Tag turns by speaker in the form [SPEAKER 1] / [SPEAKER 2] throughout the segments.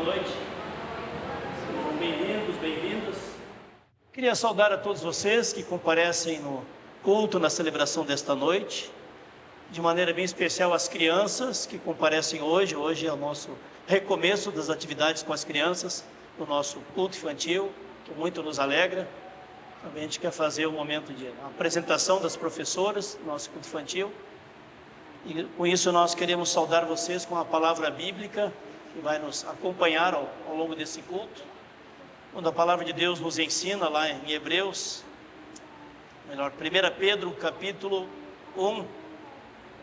[SPEAKER 1] boa noite. Sejam bem-vindos, bem-vindas. Queria saudar a todos vocês que comparecem no culto, na celebração desta noite. De maneira bem especial as crianças que comparecem hoje. Hoje é o nosso recomeço das atividades com as crianças, no nosso culto infantil, que muito nos alegra. Também a gente quer fazer um momento de apresentação das professoras do nosso culto infantil. E com isso nós queremos saudar vocês com a palavra bíblica que vai nos acompanhar ao longo desse culto. Quando a palavra de Deus nos ensina lá em Hebreus, 1 Pedro capítulo 1,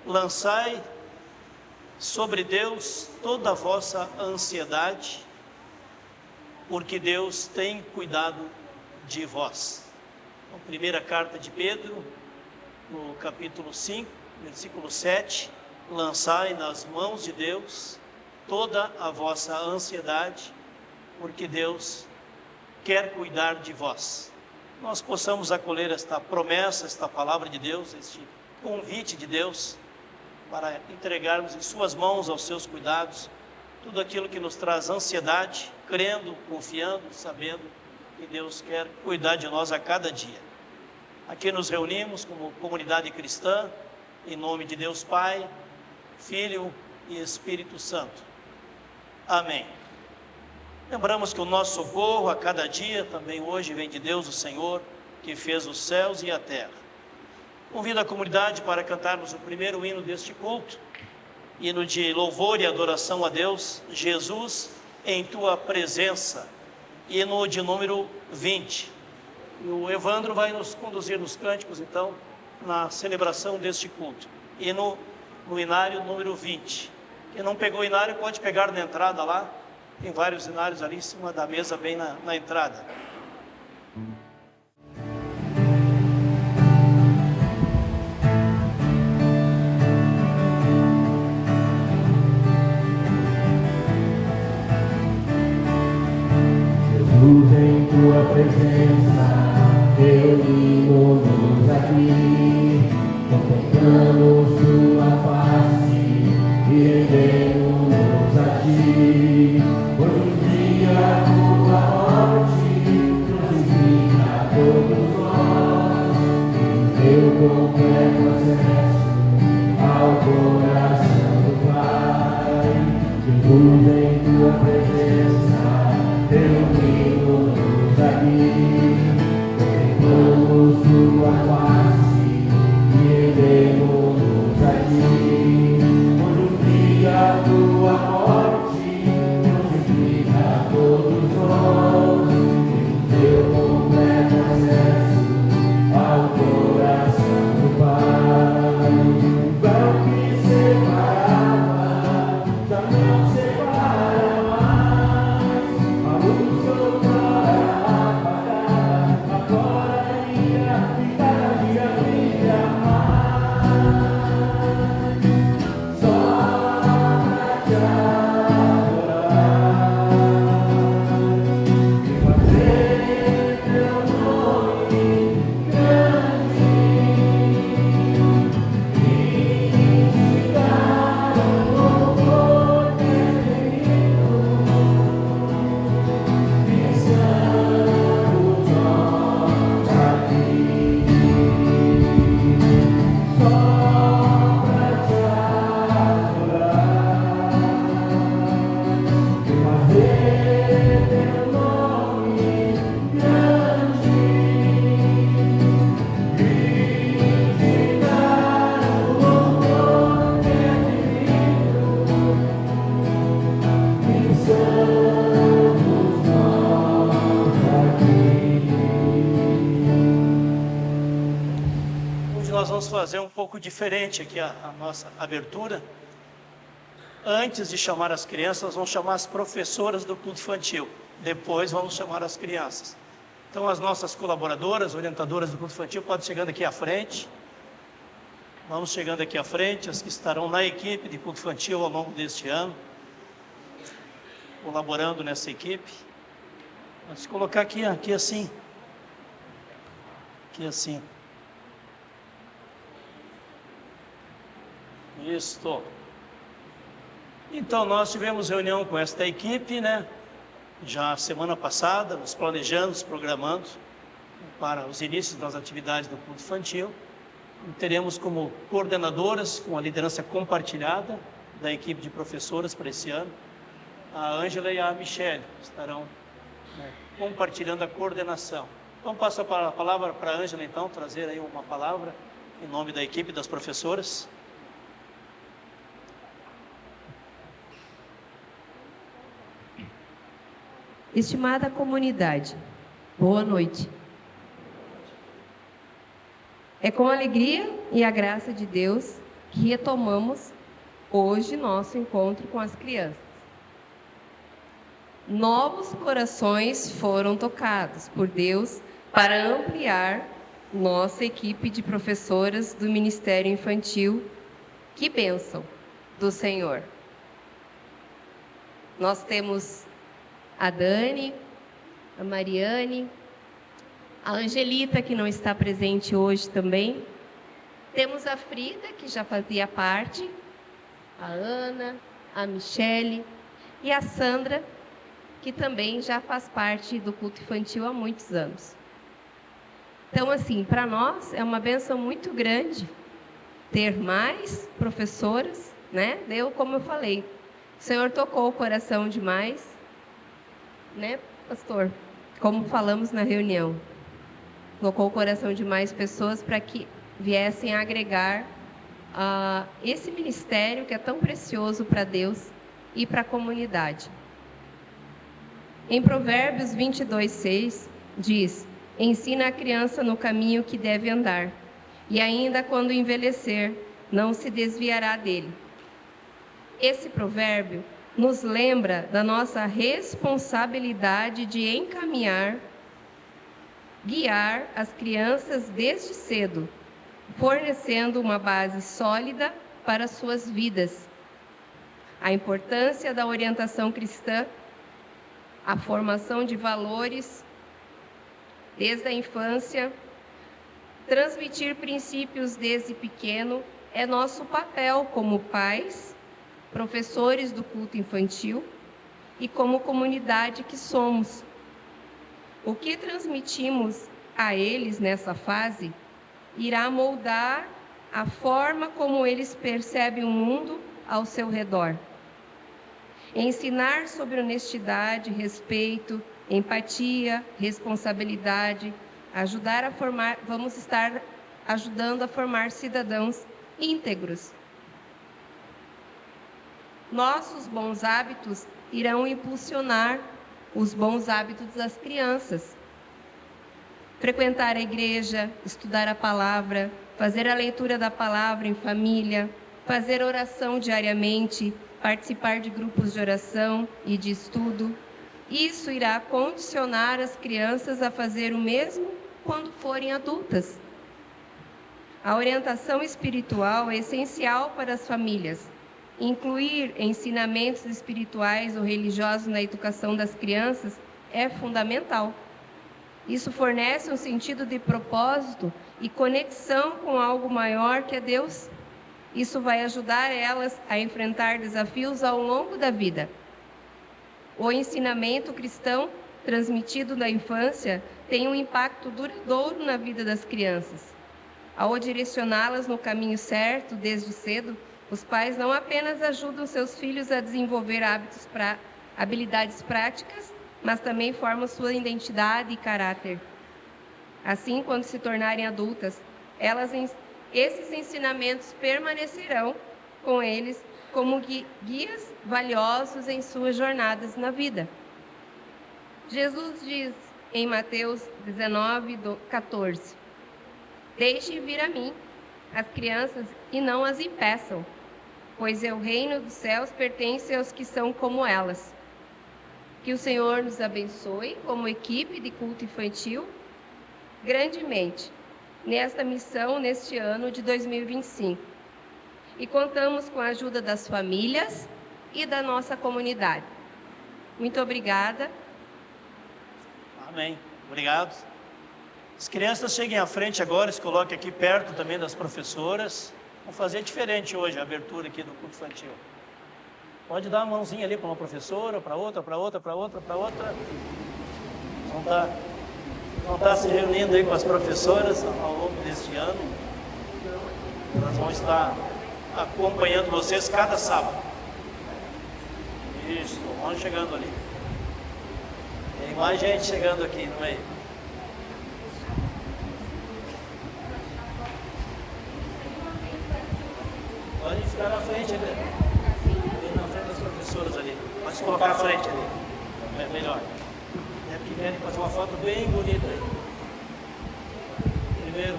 [SPEAKER 1] lançai sobre Deus toda a vossa ansiedade, porque Deus tem cuidado de vós. Então, primeira carta de Pedro, no capítulo 5, versículo 7, lançai nas mãos de Deus toda a vossa ansiedade, porque Deus quer cuidar de vós. Nós possamos acolher esta promessa, esta palavra de Deus, este convite de Deus, para entregarmos em suas mãos, aos seus cuidados, tudo aquilo que nos traz ansiedade, crendo, confiando, sabendo que Deus quer cuidar de nós a cada dia. Aqui nos reunimos como comunidade cristã, em nome de Deus Pai, Filho e Espírito Santo. Amém. Lembramos que o nosso socorro a cada dia, também hoje, vem de Deus, o Senhor, que fez os céus e a terra. Convido a comunidade para cantarmos o primeiro hino deste culto, hino de louvor e adoração a Deus, Jesus em Tua Presença, hino de número 20. E o Evandro vai nos conduzir nos cânticos, então, na celebração deste culto. Hino no inário número 20. Quem não pegou o inário pode pegar na entrada lá, tem vários inários ali em cima da mesa, bem na entrada.
[SPEAKER 2] Jesus em Tua presença, reunimos-nos aqui, contemplamos Sua face e rendemos-nos a Ti. Hoje um dia a Tua morte nos ensina a todos nós, em Teu completo acesso ao coração do Pai. Jesus em Tua presença, reunimos-nos aqui, contemplamos Tua face e rendemos-nos a Ti. Hoje o dia a Tua morte nos ensina a todos nós, em Teu completo acesso ao coração do Pai. O véu que separava já não separa mais, a luz outrora apagada, agora brilha e cada dia brilha mais. Só pra te adorar e fazer Teu nome grande e te dar um louvor eterno. Estamos nós aqui, só pra te adorar e fazer Teu nome grande e te dar um louvor eterno. Estamos nós aqui.
[SPEAKER 1] Hoje nós vamos fazer um pouco diferente aqui a nossa abertura. Antes de chamar as crianças, nós vamos chamar as professoras do culto infantil. Depois vamos chamar as crianças. Então as nossas colaboradoras, orientadoras do culto infantil, podem chegando aqui à frente. Vamos chegando aqui à frente, as que estarão na equipe de culto infantil ao longo deste ano, colaborando nessa equipe. Vamos colocar aqui assim. Aqui assim. Isto. Então, nós tivemos reunião com esta equipe, né? Já semana passada, nos planejando, nos programando para os inícios das atividades do culto infantil. Teremos como coordenadoras, com a liderança compartilhada da equipe de professoras para esse ano, a Ângela e a Michele estarão, né, compartilhando a coordenação. Então, passo a palavra para a Ângela, então, trazer aí uma palavra em nome da equipe das professoras.
[SPEAKER 3] Estimada comunidade, boa noite. É com alegria e a graça de Deus que retomamos hoje nosso encontro com as crianças. Novos corações foram tocados por Deus para ampliar nossa equipe de professoras do Ministério Infantil. Que bênção do Senhor! Nós temos a Dani, a Mariane, a Angelita, que não está presente hoje também. Temos a Frida, que já fazia parte, a Ana, a Michele e a Sandra, que também já faz parte do culto infantil há muitos anos. Então, assim, para nós é uma bênção muito grande ter mais professoras, né? Como eu falei, o Senhor tocou o coração demais, né, pastor? Como falamos na reunião, tocou o coração de mais pessoas para que viessem a agregar esse ministério que é tão precioso para Deus e para a comunidade. Em Provérbios 22:6 diz: ensina a criança no caminho que deve andar, e ainda quando envelhecer, não se desviará dele. Esse provérbio nos lembra da nossa responsabilidade de encaminhar, guiar as crianças desde cedo, fornecendo uma base sólida para suas vidas. A importância da orientação cristã, a formação de valores desde a infância, transmitir princípios desde pequeno é nosso papel como pais, professores do culto infantil e como comunidade que somos. O que transmitimos a eles nessa fase irá moldar a forma como eles percebem o mundo ao seu redor. Ensinar sobre honestidade, respeito, empatia, responsabilidade, vamos estar ajudando a formar cidadãos íntegros. Nossos bons hábitos irão impulsionar os bons hábitos das crianças. Frequentar a igreja, estudar a palavra, fazer a leitura da palavra em família, fazer oração diariamente, participar de grupos de oração e de estudo. Isso irá condicionar as crianças a fazer o mesmo quando forem adultas. A orientação espiritual é essencial para as famílias. Incluir ensinamentos espirituais ou religiosos na educação das crianças é fundamental. Isso fornece um sentido de propósito e conexão com algo maior que é Deus. Isso vai ajudar elas a enfrentar desafios ao longo da vida. O ensinamento cristão transmitido na infância tem um impacto duradouro na vida das crianças. Ao direcioná-las no caminho certo desde cedo, os pais não apenas ajudam seus filhos a desenvolver habilidades práticas, mas também formam sua identidade e caráter. Assim, quando se tornarem adultas, esses ensinamentos permanecerão com eles como guias valiosos em suas jornadas na vida. Jesus diz em Mateus 19:14: deixem vir a mim as crianças e não as impeçam, pois o reino dos céus pertence aos que são como elas. Que o Senhor nos abençoe como equipe de culto infantil grandemente nesta missão neste ano de 2025. E contamos com a ajuda das famílias e da nossa comunidade. Muito obrigada.
[SPEAKER 1] Amém. Obrigado. As crianças cheguem à frente agora, se coloquem aqui perto também das professoras. Vamos fazer diferente hoje a abertura aqui do culto infantil. Pode dar uma mãozinha ali para uma professora, para outra, para outra, para outra, para outra. Vão estar se reunindo aí com as professoras ao longo deste ano. Nós vamos estar acompanhando vocês cada sábado. Isso, vamos chegando ali. Tem mais gente chegando aqui no meio. Pode ficar na frente ali. Na frente das professoras ali. Pode se colocar na frente ali. É melhor. É que querem fazer uma foto bem bonita aí. Primeiro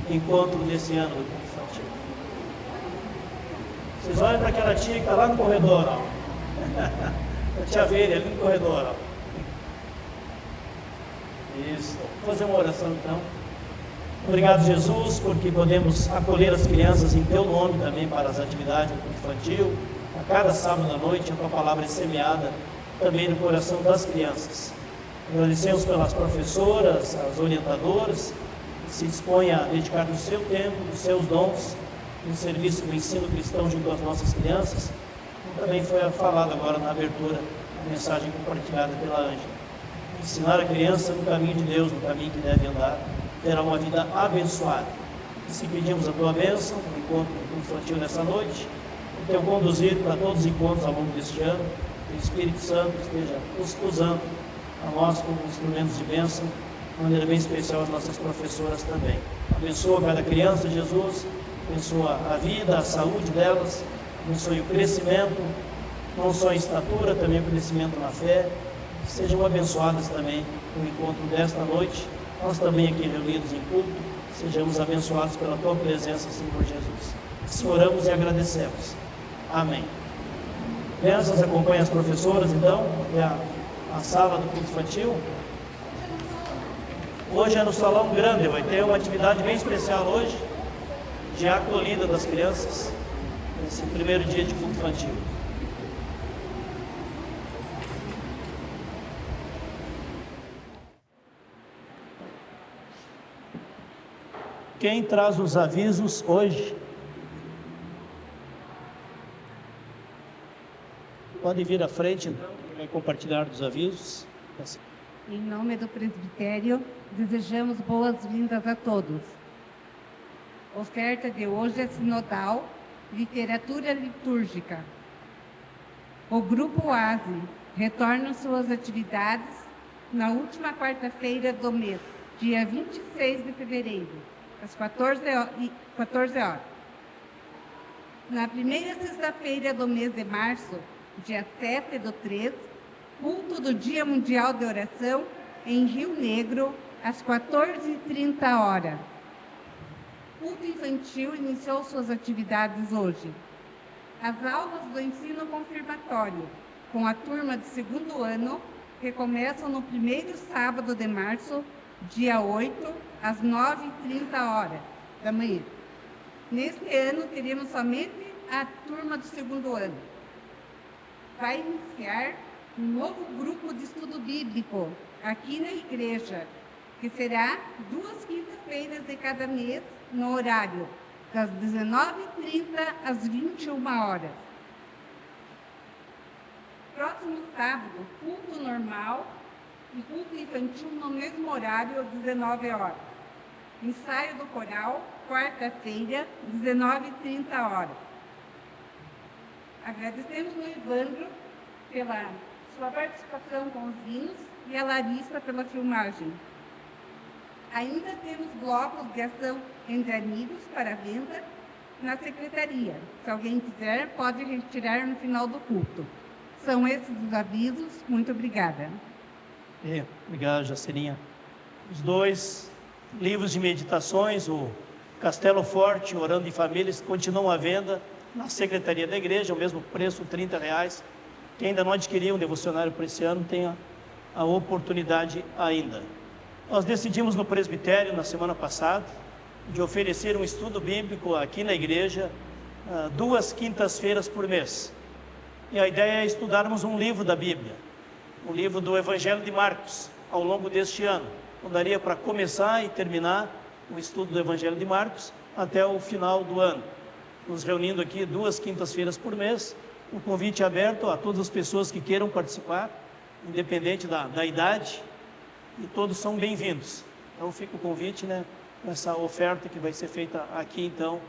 [SPEAKER 1] encontro desse ano do infantil. Vocês olhem para aquela tia que está lá no corredor, ó. A tia Veira, ali no corredor, ó. Isso. Vou fazer uma oração então. Obrigado, Jesus, porque podemos acolher as crianças em Teu nome também para as atividades do infantil. A cada sábado à noite a Tua palavra é semeada também no coração das crianças. Agradecemos pelas professoras, as orientadoras, que se dispõem a dedicar do seu tempo, dos seus dons, no serviço do ensino cristão junto às nossas crianças. Como também foi falado agora na abertura, a mensagem compartilhada pela Ângela. Ensinar a criança no caminho de Deus, no caminho que deve andar, terá uma vida abençoada. E se pedimos a Tua bênção no encontro infantil nessa noite, o Teu conduzir para todos os encontros ao longo deste ano, que o Espírito Santo esteja nos usando a nós como instrumentos de bênção, de maneira bem especial as nossas professoras também. Abençoa cada criança, Jesus, abençoa a vida, a saúde delas, abençoe o crescimento, não só em estatura, também o crescimento na fé. Sejam abençoadas também no encontro desta noite. Nós também aqui reunidos em culto, sejamos abençoados pela Tua presença, Senhor Jesus. Assim oramos e agradecemos. Amém. Crianças, acompanhem as professoras, então, até a sala do culto infantil. Hoje é no Salão Grande, vai ter uma atividade bem especial hoje, de acolhida das crianças, nesse primeiro dia de culto infantil. Quem traz os avisos hoje? Pode vir à frente, então, quem vai compartilhar dos avisos.
[SPEAKER 4] Em nome do presbitério, desejamos boas-vindas a todos. Oferta de hoje é sinodal, literatura litúrgica. O Grupo ASE retorna suas atividades na última quarta-feira do mês, dia 26 de fevereiro, às 14 horas. Na primeira sexta-feira do mês de março, dia 7/3, culto do Dia Mundial de Oração em Rio Negro, às 14h30. Culto infantil iniciou suas atividades hoje. As aulas do ensino confirmatório, com a turma de segundo ano, recomeçam no primeiro sábado de março, dia 8, às 9h30 da manhã. Neste ano, teremos somente a turma do segundo ano. Vai iniciar um novo grupo de estudo bíblico aqui na igreja, que será 2 quintas-feiras de cada mês, no horário das 19h30 às 21h. Próximo sábado, culto normal e culto infantil no mesmo horário, às 19h. Ensaio do coral, quarta-feira, 19h30. Agradecemos ao Evandro pela sua participação com os hinos e a Larissa pela filmagem. Ainda temos blocos de ação entre amigos para venda na secretaria. Se alguém quiser, pode retirar no final do culto. São esses os avisos. Muito obrigada.
[SPEAKER 1] Obrigado, Jacirinha. Os 2 livros de meditações, o Castelo Forte, Orando em Famílias, continuam à venda na secretaria da igreja, o mesmo preço, R$30. Quem ainda não adquiriu um devocionário para esse ano, tem a oportunidade ainda. Nós decidimos no presbitério, na semana passada, de oferecer um estudo bíblico aqui na igreja, 2 quintas-feiras por mês. E a ideia é estudarmos um livro da Bíblia, um livro do Evangelho de Marcos, ao longo deste ano. Então, daria para começar e terminar o estudo do Evangelho de Marcos até o final do ano. Nos reunindo aqui 2 quintas-feiras por mês, Um convite aberto a todas as pessoas que queiram participar, independente da idade, e todos são bem-vindos. Então fica o convite, né, nessa oferta que vai ser feita aqui, então,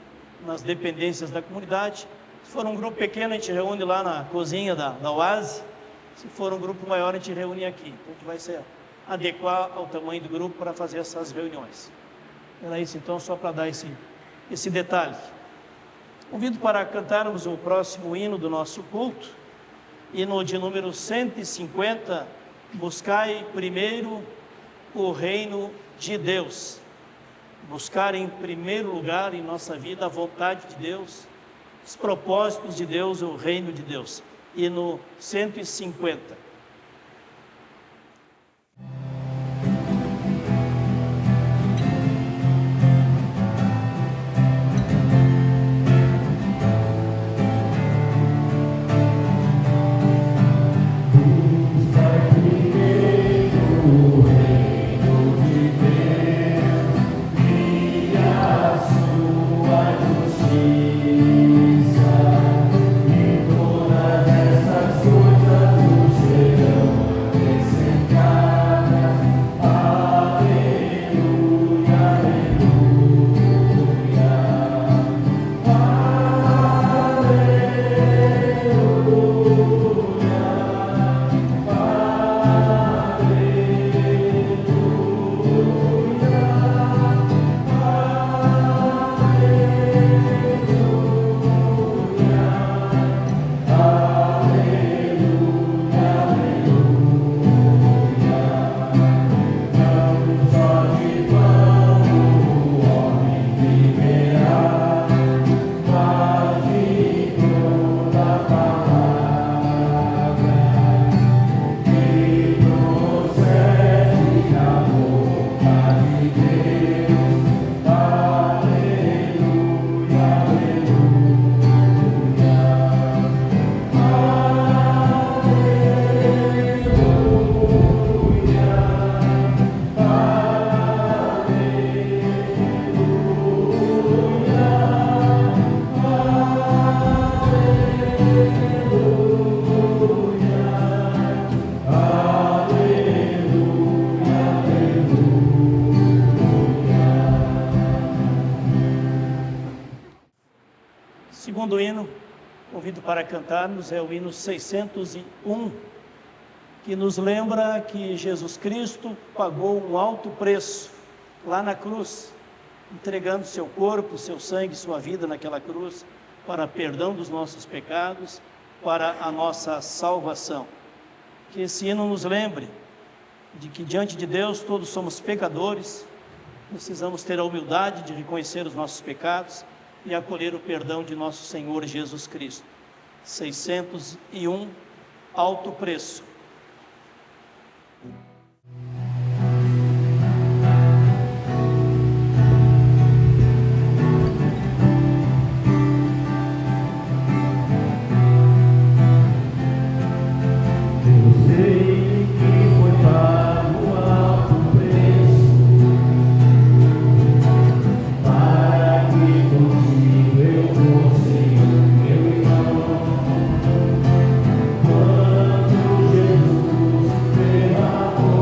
[SPEAKER 1] nas dependências da comunidade. Se for um grupo pequeno, a gente reúne lá na cozinha da Oase. Se for um grupo maior, a gente reúne aqui. Então, a gente vai se adequar ao tamanho do grupo para fazer essas reuniões. Era isso, então, só para dar esse detalhe. Convido para cantarmos o próximo hino do nosso culto, hino de número 150, buscai primeiro o reino de Deus. Buscar em primeiro lugar em nossa vida a vontade de Deus, os propósitos de Deus, o reino de Deus. Hino 150. Segundo hino, convido para cantarmos, é o hino 601, que nos lembra que Jesus Cristo pagou um alto preço lá na cruz, entregando seu corpo, seu sangue, sua vida naquela cruz, para perdão dos nossos pecados, para a nossa salvação. Que esse hino nos lembre de que diante de Deus todos somos pecadores, precisamos ter a humildade de reconhecer os nossos pecados e acolher o perdão de nosso Senhor Jesus Cristo. 601, alto preço.
[SPEAKER 2] Quando Jesus derramou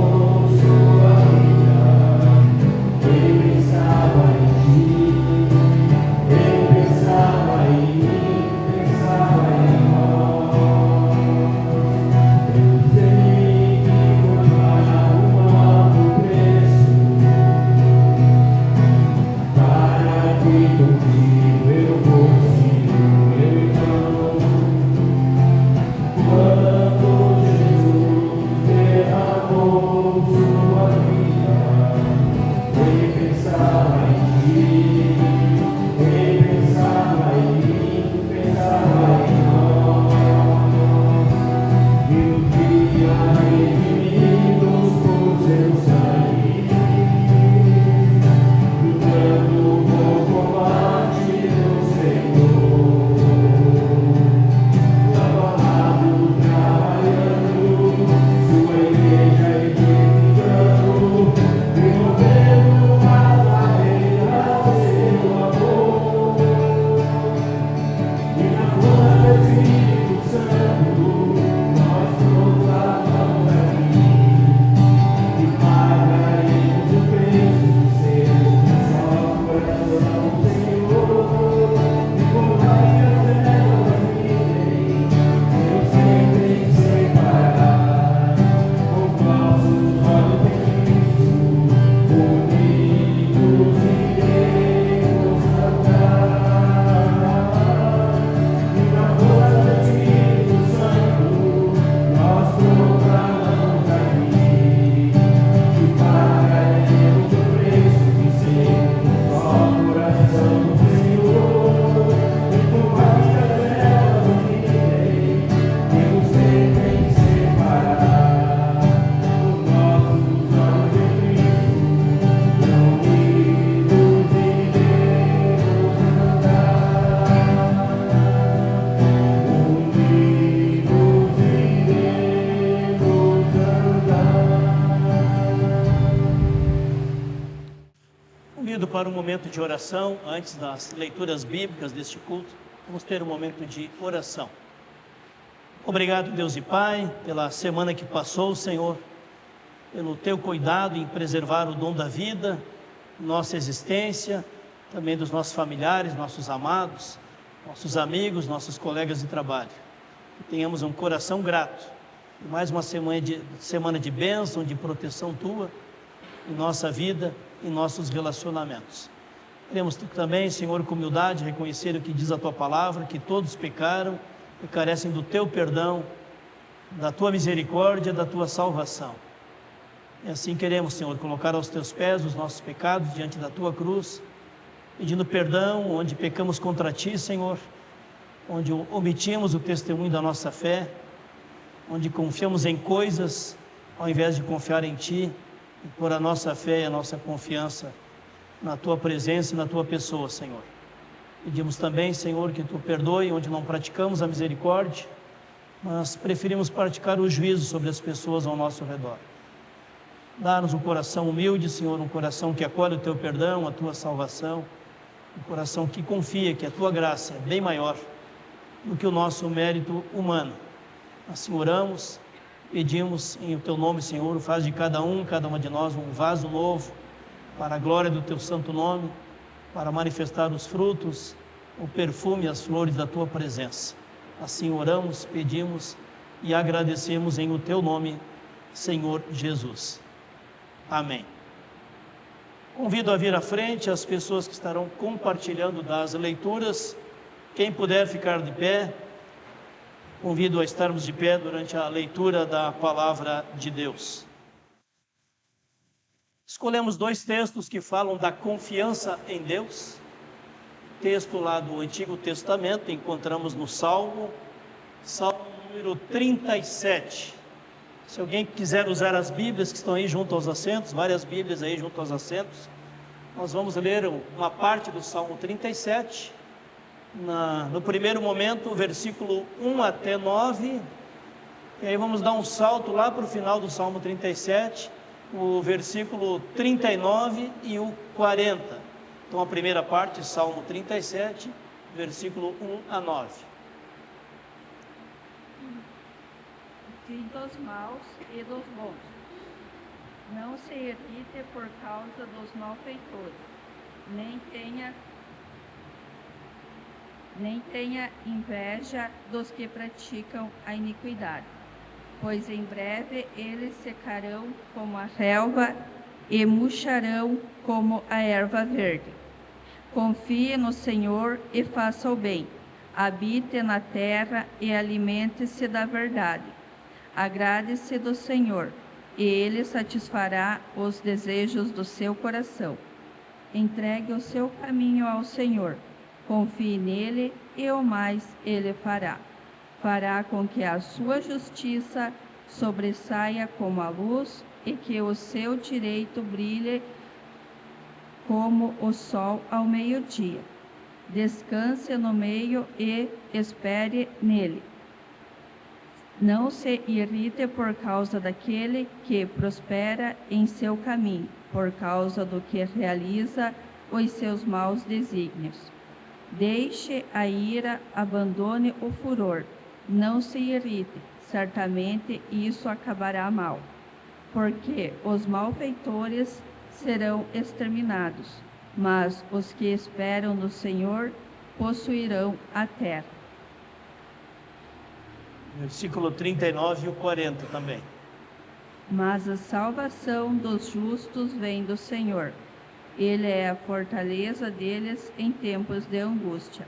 [SPEAKER 1] para um momento de oração, antes das leituras bíblicas deste culto, vamos ter um momento de oração. Obrigado, Deus e Pai, pela semana que passou, Senhor, pelo Teu cuidado em preservar o dom da vida, nossa existência, também dos nossos familiares, nossos amados, nossos amigos, nossos colegas de trabalho. Que tenhamos um coração grato, mais uma semana de bênção, de proteção Tua, em nossa vida, em nossos relacionamentos. Queremos também, Senhor, com humildade, reconhecer o que diz a Tua palavra, que todos pecaram e carecem do Teu perdão, da Tua misericórdia, da Tua salvação. E assim queremos, Senhor, colocar aos Teus pés os nossos pecados diante da Tua cruz, pedindo perdão onde pecamos contra Ti, Senhor, onde omitimos o testemunho da nossa fé, onde confiamos em coisas ao invés de confiar em Ti, e pôr a nossa fé e a nossa confiança na Tua presença e na Tua pessoa, Senhor. Pedimos também, Senhor, que Tu perdoe onde não praticamos a misericórdia, mas preferimos praticar o juízo sobre as pessoas ao nosso redor. Dá-nos um coração humilde, Senhor, um coração que acolhe o Teu perdão, a Tua salvação, um coração que confia que a Tua graça é bem maior do que o nosso mérito humano. Assim oramos, pedimos em Teu nome, Senhor, faz de cada uma de nós um vaso novo, para a glória do Teu santo nome, para manifestar os frutos, o perfume e as flores da Tua presença. Assim oramos, pedimos e agradecemos em o Teu nome, Senhor Jesus. Amém. Convido a vir à frente as pessoas que estarão compartilhando das leituras. Quem puder ficar de pé, convido a estarmos de pé durante a leitura da Palavra de Deus. Escolhemos dois textos que falam da confiança em Deus. Texto lá do Antigo Testamento, encontramos no Salmo número 37. Se alguém quiser usar as Bíblias que estão aí junto aos assentos, várias Bíblias aí junto aos assentos, nós vamos ler uma parte do Salmo 37, no primeiro momento, o versículo 1 até 9, e aí vamos dar um salto lá para o final do Salmo 37, o versículo 39 e o 40. Então a primeira parte, Salmo 37, versículo 1 a 9.
[SPEAKER 5] Fim dos maus e dos bons. Não se irrite por causa dos malfeitores, nem tenha inveja dos que praticam a iniquidade, pois em breve eles secarão como a relva e murcharão como a erva verde. Confie no Senhor e faça o bem, habite na terra e alimente-se da verdade. Agrade-se do Senhor, e Ele satisfará os desejos do seu coração. Entregue o seu caminho ao Senhor, confie nele e o mais Ele fará. Fará com que a sua justiça sobressaia como a luz e que o seu direito brilhe como o sol ao meio-dia. Descanse no meio e espere nele. Não se irrite por causa daquele que prospera em seu caminho, por causa do que realiza os seus maus desígnios. Deixe a ira, abandone o furor. Não se irrite, certamente isso acabará mal. Porque os malfeitores serão exterminados, mas os que esperam no Senhor possuirão a terra.
[SPEAKER 1] Versículo 39 e o 40 também.
[SPEAKER 5] Mas a salvação dos justos vem do Senhor. Ele é a fortaleza deles em tempos de angústia.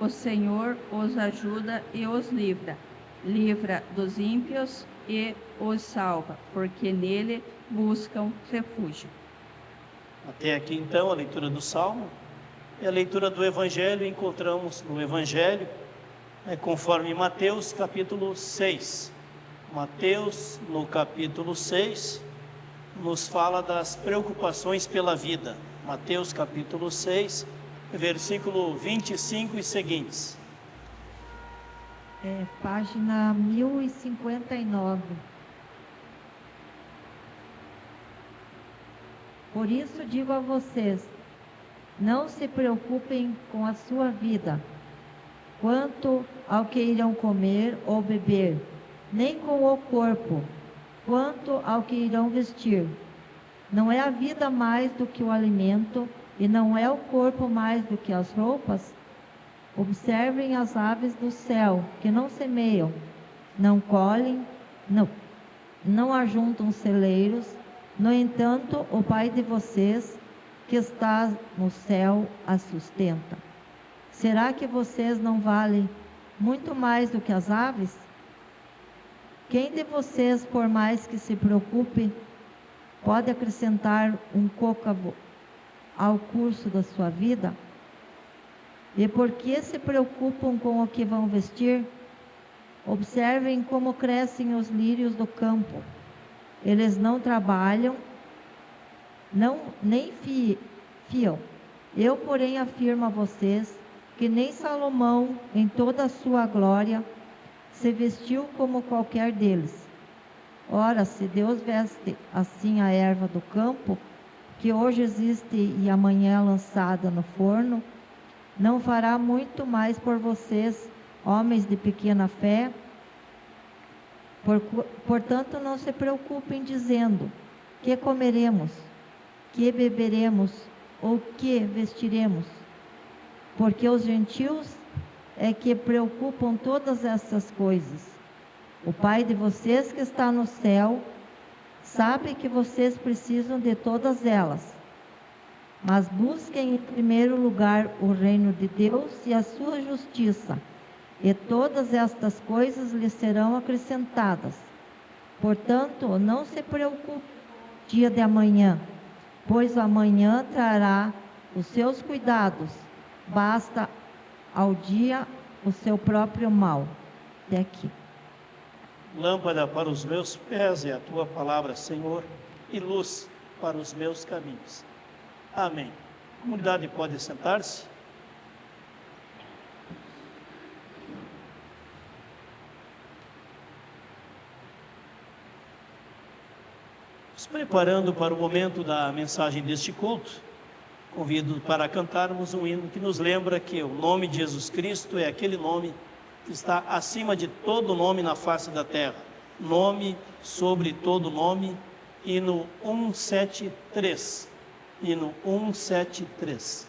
[SPEAKER 5] O Senhor os ajuda e os livra. Livra dos ímpios e os salva, porque nele buscam refúgio.
[SPEAKER 1] Até aqui então a leitura do Salmo. E a leitura do Evangelho, encontramos no Evangelho, conforme Mateus capítulo 6. Mateus, no capítulo 6, nos fala das preocupações pela vida. Mateus capítulo 6, versículo 25 e seguintes.
[SPEAKER 6] Página 1059. Por isso digo a vocês, Não se preocupem com a sua vida, quanto ao que irão comer ou beber, nem com o corpo, quanto ao que irão vestir. Não é a vida mais do que o alimento, e não é o corpo mais do que as roupas? Observem as aves do céu, que não semeiam, não colhem, não ajuntam celeiros. No entanto, o Pai de vocês, que está no céu, as sustenta. Será que vocês não valem muito mais do que as aves? Quem de vocês, por mais que se preocupe, pode acrescentar um côcavo ao curso da sua vida? E por que se preocupam com o que vão vestir? Observem como crescem os lírios do campo. Eles não trabalham, nem fiam. Eu, porém, afirmo a vocês que nem Salomão, em toda a sua glória, se vestiu como qualquer deles. Ora, se Deus veste assim a erva do campo, que hoje existe e amanhã é lançada no forno, não fará muito mais por vocês, homens de pequena fé? Portanto, não se preocupem dizendo: que comeremos, que beberemos, ou que vestiremos? Porque os gentios é que preocupam todas essas coisas. O Pai de vocês que está no céu sabe que vocês precisam de todas elas. Mas busquem em primeiro lugar o reino de Deus e a sua justiça, e todas estas coisas lhes serão acrescentadas. Portanto, não se preocupe com o dia de amanhã, pois o amanhã trará os seus cuidados. Basta ao dia o seu próprio mal. Até aqui.
[SPEAKER 1] Lâmpada para os meus pés é a tua palavra, Senhor, e luz para os meus caminhos. Amém. A comunidade pode sentar-se. Nos preparando para o momento da mensagem deste culto, convido para cantarmos um hino que nos lembra que o nome de Jesus Cristo é aquele nome que está acima de todo nome na face da terra. Nome sobre todo nome. Hino 173. Hino 173.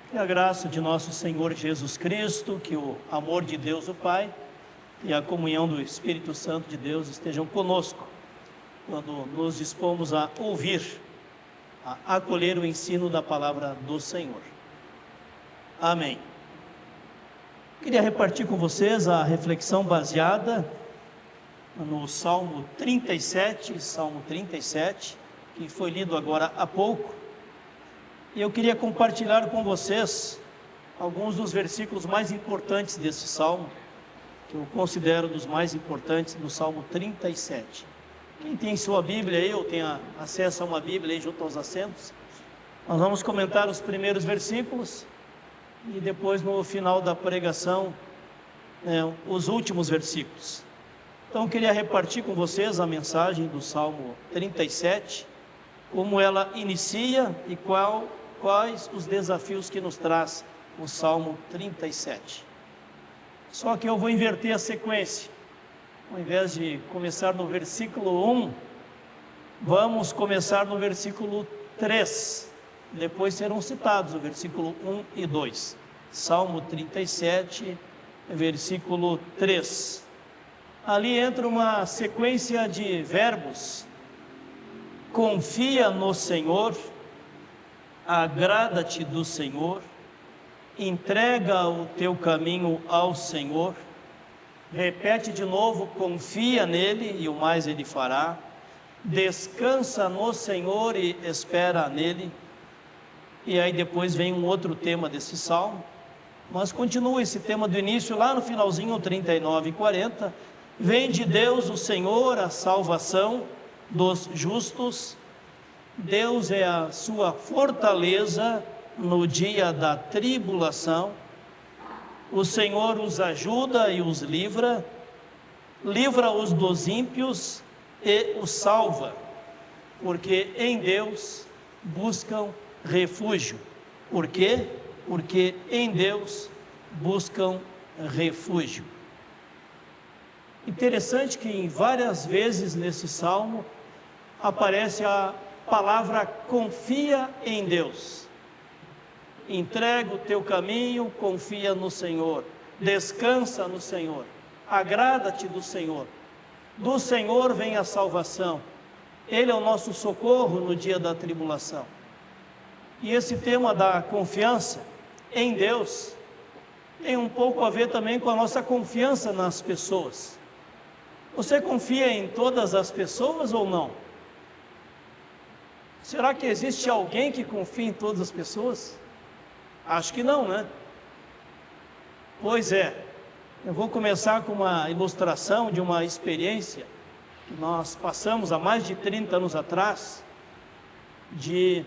[SPEAKER 1] Que a graça de nosso Senhor Jesus Cristo, que o amor de Deus o Pai e a comunhão do Espírito Santo de Deus estejam conosco quando nos dispomos a ouvir, a acolher o ensino da palavra do Senhor. Amém. Queria repartir com vocês a reflexão baseada no Salmo 37, que foi lido agora há pouco. E eu queria compartilhar com vocês alguns dos versículos mais importantes desse salmo, que eu considero dos mais importantes do Salmo 37. Quem tem sua Bíblia aí, ou tem acesso a uma Bíblia aí junto aos assentos, nós vamos comentar os primeiros versículos e depois no final da pregação os últimos versículos. Então eu queria repartir com vocês a mensagem do Salmo 37, como ela inicia e quais os desafios que nos traz o Salmo 37. Só que eu vou inverter a sequência. Ao invés de começar no versículo 1, vamos começar no versículo 3. Depois serão citados o versículo 1 e 2. Salmo 37, versículo 3. Ali entra uma sequência de verbos: confia no Senhor, agrada-te do Senhor, entrega o teu caminho ao Senhor. Repete de novo: confia nele e o mais ele fará. Descansa no Senhor e espera nele. E aí depois vem um outro tema desse salmo, mas continua esse tema do início, lá no finalzinho, 39 e 40. Vem de Deus o Senhor a salvação dos justos. Deus é a sua fortaleza no dia da tribulação. O Senhor os ajuda e os livra, livra-os dos ímpios e os salva, porque em Deus buscam refúgio. Por quê? Porque em Deus buscam refúgio. Interessante que em várias vezes nesse salmo aparece a palavra confia em Deus. Entrega o teu caminho, confia no Senhor, descansa no Senhor, agrada-te do Senhor. Do Senhor vem a salvação, Ele é o nosso socorro no dia da tribulação. E esse tema da confiança em Deus tem um pouco a ver também com a nossa confiança nas pessoas. Você confia em todas as pessoas ou não? Será que existe alguém que confia em todas as pessoas? Acho que não, né? Pois é, eu vou começar com uma ilustração de uma experiência que nós passamos há mais de 30 anos atrás, de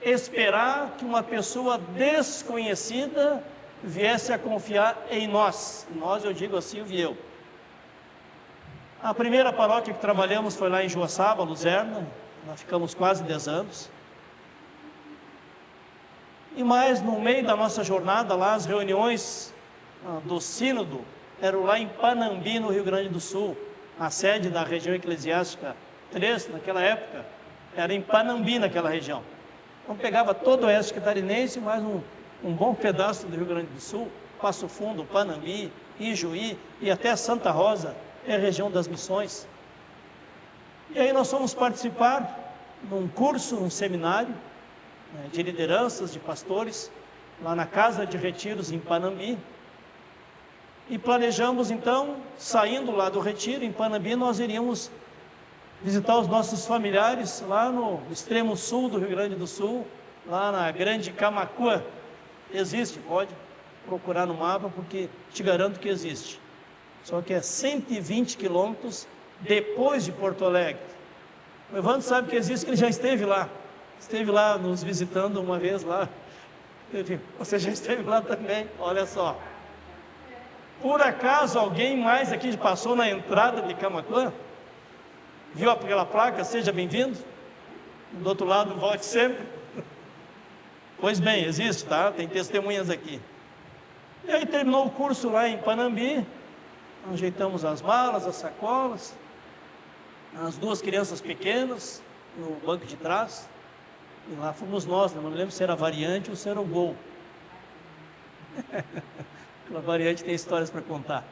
[SPEAKER 1] esperar que uma pessoa desconhecida viesse a confiar em nós. Nós, eu digo assim, o eu. A primeira paróquia que trabalhamos foi lá em Joaçaba, Luzerna. Nós ficamos quase 10 anos. E mais no meio da nossa jornada lá, as reuniões do sínodo eram lá em Panambi, no Rio Grande do Sul. A sede da região eclesiástica 3, naquela época, era em Panambi, naquela região. Então pegava todo o oeste catarinense, mais um bom pedaço do Rio Grande do Sul, Passo Fundo, Panambi, Ijuí e até Santa Rosa, é a região das missões. E aí nós fomos participar num curso, num seminário de lideranças, de pastores, lá na Casa de Retiros em Panambi. E planejamos então, saindo lá do retiro em Panambi, nós iríamos visitar os nossos familiares lá no extremo sul do Rio Grande do Sul, lá na Grande Camaquã. Existe, pode procurar no mapa, porque te garanto que existe. Só que é 120 quilômetros depois de Porto Alegre. O Evandro sabe que existe, que ele já esteve lá nos visitando uma vez lá. Você já esteve lá também, olha só. Por acaso alguém mais aqui passou na entrada de Camaquã? Viu aquela placa, seja bem-vindo? Do outro lado, volte sempre. Pois bem, existe, tá? Tem testemunhas aqui. E aí terminou o curso lá em Panambi, ajeitamos as malas, as sacolas, as duas crianças pequenas no banco de trás, e lá fomos nós, não me lembro se era a Variante ou se era o Gol. Aquela Variante tem histórias para contar.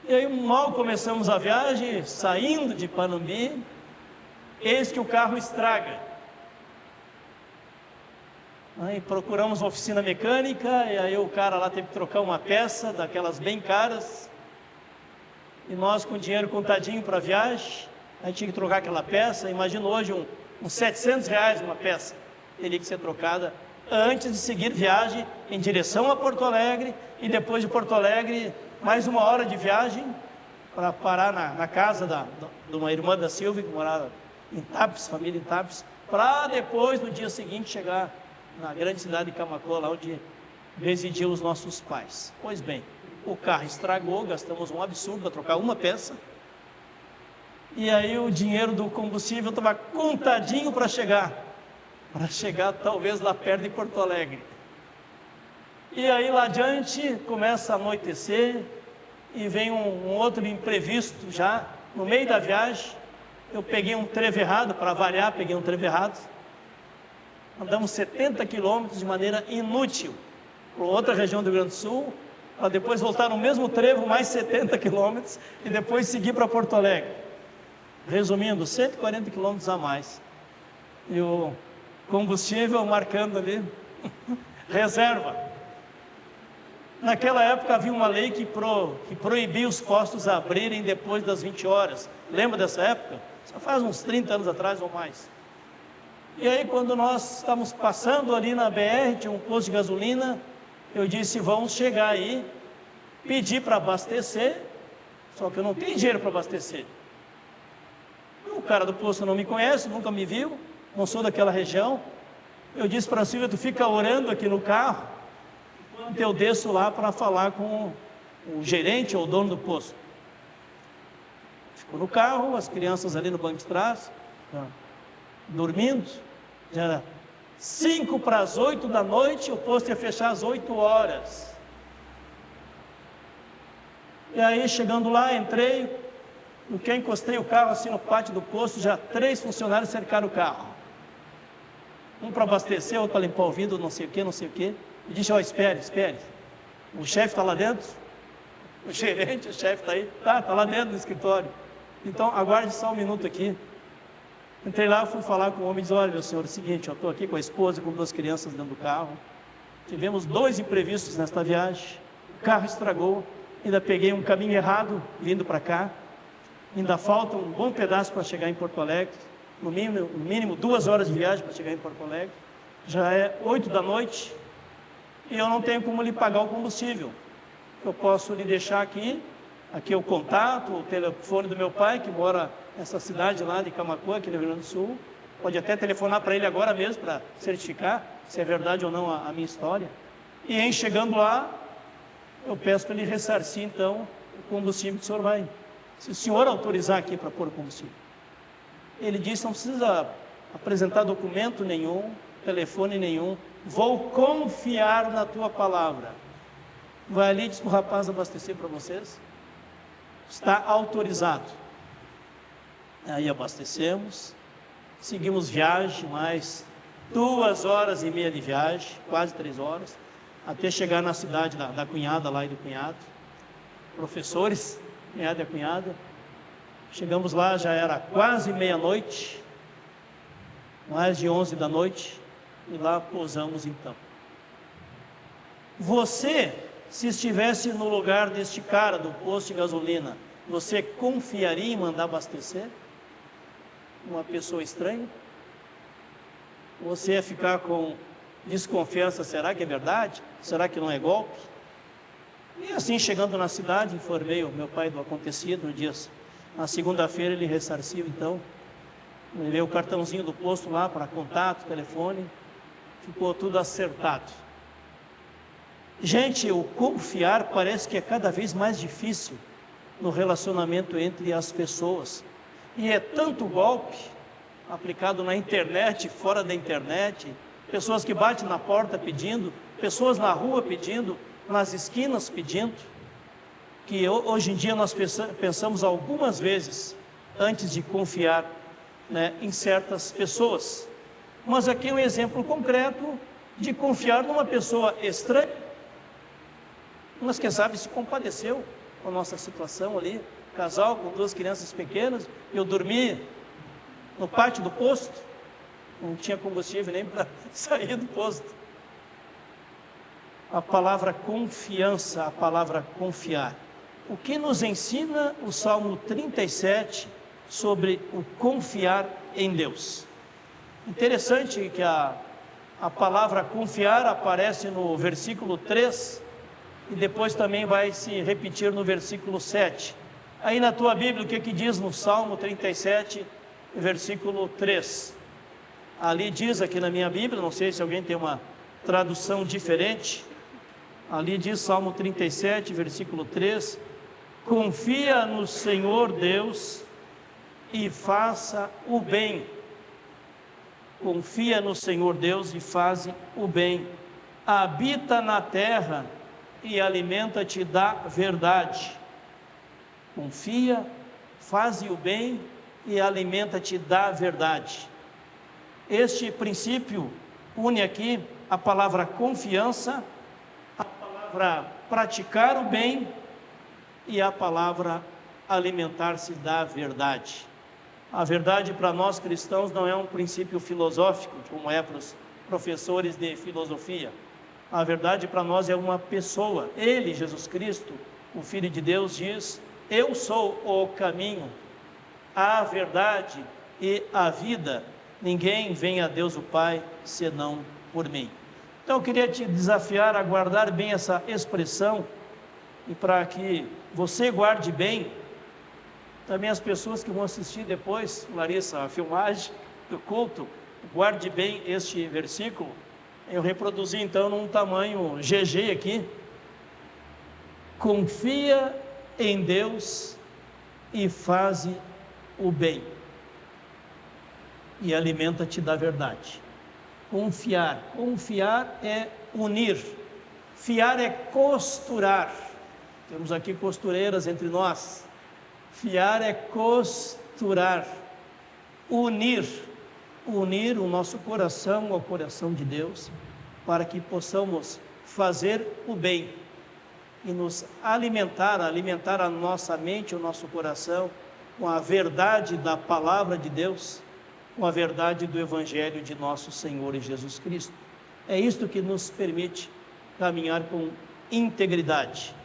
[SPEAKER 1] E aí mal começamos a viagem, saindo de Panambi, eis que o carro estraga. Aí procuramos uma oficina mecânica, e aí o cara lá teve que trocar uma peça, daquelas bem caras, e nós com dinheiro contadinho para a viagem, aí tinha que trocar aquela peça. Imagina hoje uns R$700 uma peça, teria que ser trocada antes de seguir viagem em direção a Porto Alegre, e depois de Porto Alegre, mais 1 hora de viagem, para parar na casa de uma irmã da Silvia, que morava em Tapes, família em Tapes, para depois, no dia seguinte, chegar na grande cidade de Camaquã, lá onde residiam os nossos pais. Pois bem, o carro estragou, gastamos um absurdo para trocar uma peça. E aí o dinheiro do combustível estava contadinho para chegar talvez lá perto de Porto Alegre. E aí lá adiante começa a anoitecer e vem um outro imprevisto já no meio da viagem. Eu peguei um trevo errado, para variar, peguei um trevo errado. Andamos 70 quilômetros de maneira inútil para outra região do Rio Grande do Sul, para depois voltar no mesmo trevo, mais 70 quilômetros, e depois seguir para Porto Alegre. Resumindo, 140 quilômetros a mais. E o combustível marcando ali, reserva. Naquela época havia uma lei que proibia os postos a abrirem depois das 20 horas. Lembra dessa época? Só faz uns 30 anos atrás ou mais. E aí quando nós estávamos passando ali na BR, tinha um posto de gasolina, eu disse, vamos chegar aí, pedir para abastecer, só que eu não tenho dinheiro para abastecer. O cara do posto não me conhece, nunca me viu, não sou daquela região. Eu disse para a Silvia, tu fica orando aqui no carro, enquanto eu desço lá para falar com o gerente ou o dono do posto. Ficou no carro, as crianças ali no banco de trás, dormindo. Já era 5 para as 8 da noite, o posto ia fechar às 8 horas. E aí, chegando lá, entrei, no que eu encostei o carro assim no pátio do posto, já 3 funcionários cercaram o carro. Um para abastecer, outro para limpar o vidro, não sei o que. E disse, espere. O chefe está lá dentro? O gerente, o chefe está aí? Está lá dentro do escritório. Então, aguarde só um minuto aqui. Entrei lá, fui falar com o homem e disse, olha, meu senhor, é o seguinte, eu estou aqui com a esposa e com 2 crianças dentro do carro. Tivemos 2 imprevistos nesta viagem. O carro estragou. Ainda peguei um caminho errado vindo para cá. Ainda falta um bom pedaço para chegar em Porto Alegre. No mínimo 2 horas de viagem para chegar em Porto Alegre. Já é 8 da noite. E eu não tenho como lhe pagar o combustível. Eu posso lhe deixar aqui é o contato, o telefone do meu pai, que mora nessa cidade lá de Camaquã, aqui no Rio Grande do Sul. Pode até telefonar para ele agora mesmo, para certificar se é verdade ou não a minha história. E em chegando lá, eu peço para ele ressarcir, então, o combustível que o senhor vai. Se o senhor autorizar aqui para pôr o combustível. Ele disse, não precisa apresentar documento nenhum, telefone nenhum, vou confiar na tua palavra. Vai ali e diz para o rapaz abastecer para vocês. Está autorizado. Aí abastecemos, seguimos viagem, mais 2 horas e meia de viagem, quase 3 horas, até chegar na cidade da cunhada lá e do cunhado, professores, cunhado e a cunhada. Chegamos lá, já era quase meia-noite, mais de 11 da noite, e lá pousamos então. Você, se estivesse no lugar deste cara do posto de gasolina, você confiaria em mandar abastecer uma pessoa estranha? Você ia ficar com desconfiança, será que é verdade? Será que não é golpe? E assim, chegando na cidade, informei o meu pai do acontecido no dia. Na segunda-feira ele ressarciu, então, levei o cartãozinho do posto lá para contato, telefone, ficou tudo acertado. Gente, o confiar parece que é cada vez mais difícil no relacionamento entre as pessoas. E é tanto golpe aplicado na internet, fora da internet, pessoas que batem na porta pedindo, pessoas na rua pedindo, nas esquinas pedindo, que hoje em dia nós pensamos algumas vezes antes de confiar, em certas pessoas. Mas aqui é um exemplo concreto de confiar numa pessoa estranha, mas quem sabe se compadeceu com a nossa situação ali, casal com 2 crianças pequenas, eu dormi no pátio do posto, não tinha combustível nem para sair do posto. A palavra confiança, a palavra confiar. O que nos ensina o Salmo 37 sobre o confiar em Deus? Interessante que a palavra confiar aparece no versículo 3 e depois também vai se repetir no versículo 7. Aí na tua Bíblia, o que diz no Salmo 37, versículo 3? Ali diz aqui na minha Bíblia, não sei se alguém tem uma tradução diferente, Ali diz Salmo 37, versículo 3: confia no Senhor Deus e faça o bem. Confia no Senhor Deus e faze o bem. Habita na terra e alimenta-te da verdade. Confia, faze o bem e alimenta-te da verdade. Este princípio une aqui a palavra confiança, a palavra praticar o bem e a palavra alimentar-se da verdade. A verdade para nós cristãos não é um princípio filosófico, como é para os professores de filosofia. A verdade para nós é uma pessoa. Ele, Jesus Cristo, o Filho de Deus, diz: eu sou o caminho, a verdade e a vida. Ninguém vem a Deus o Pai senão por mim. Então eu queria te desafiar a guardar bem essa expressão, e para que você guarde bem, também as pessoas que vão assistir depois, Larissa, a filmagem do culto, guarde bem este versículo. Eu reproduzi então num tamanho GG aqui. Confia em Deus e faze o bem, e alimenta-te da verdade. Confiar é unir, fiar é costurar. Temos aqui costureiras entre nós. Fiar é costurar, unir o nosso coração ao coração de Deus, para que possamos fazer o bem e nos alimentar a nossa mente, o nosso coração, com a verdade da palavra de Deus, com a verdade do Evangelho de nosso Senhor Jesus Cristo. É isto que nos permite caminhar com integridade.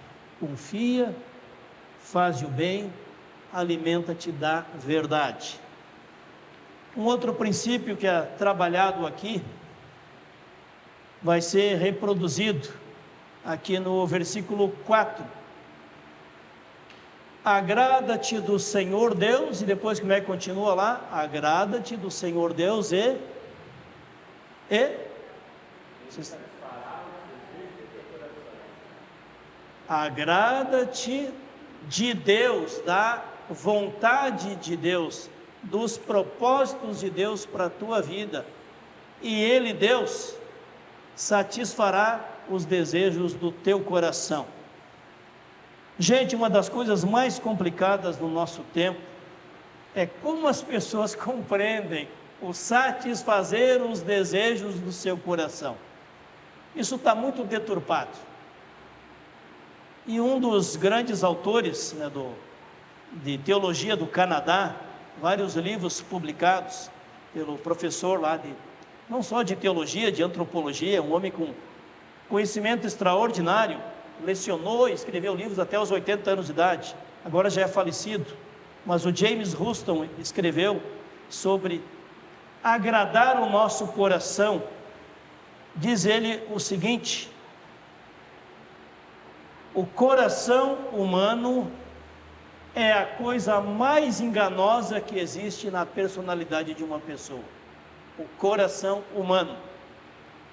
[SPEAKER 1] Confia, faz o bem, alimenta-te da verdade. Um outro princípio que é trabalhado aqui, vai ser reproduzido aqui no versículo 4. Agrada-te do Senhor Deus, e depois como é que continua lá? Agrada-te do Senhor Deus agrada-te de Deus, da vontade de Deus, dos propósitos de Deus para a tua vida, e Ele, Deus, satisfará os desejos do teu coração. Gente, uma das coisas mais complicadas no nosso tempo é como as pessoas compreendem o satisfazer os desejos do seu coração. Isso está muito deturpado. E um dos grandes autores, de teologia do Canadá, vários livros publicados pelo professor lá, não só de teologia, de antropologia, um homem com conhecimento extraordinário, lecionou e escreveu livros até os 80 anos de idade, agora já é falecido, mas o James Houston escreveu sobre agradar o nosso coração. Diz ele o seguinte: o coração humano é a coisa mais enganosa que existe na personalidade de uma pessoa. O coração humano.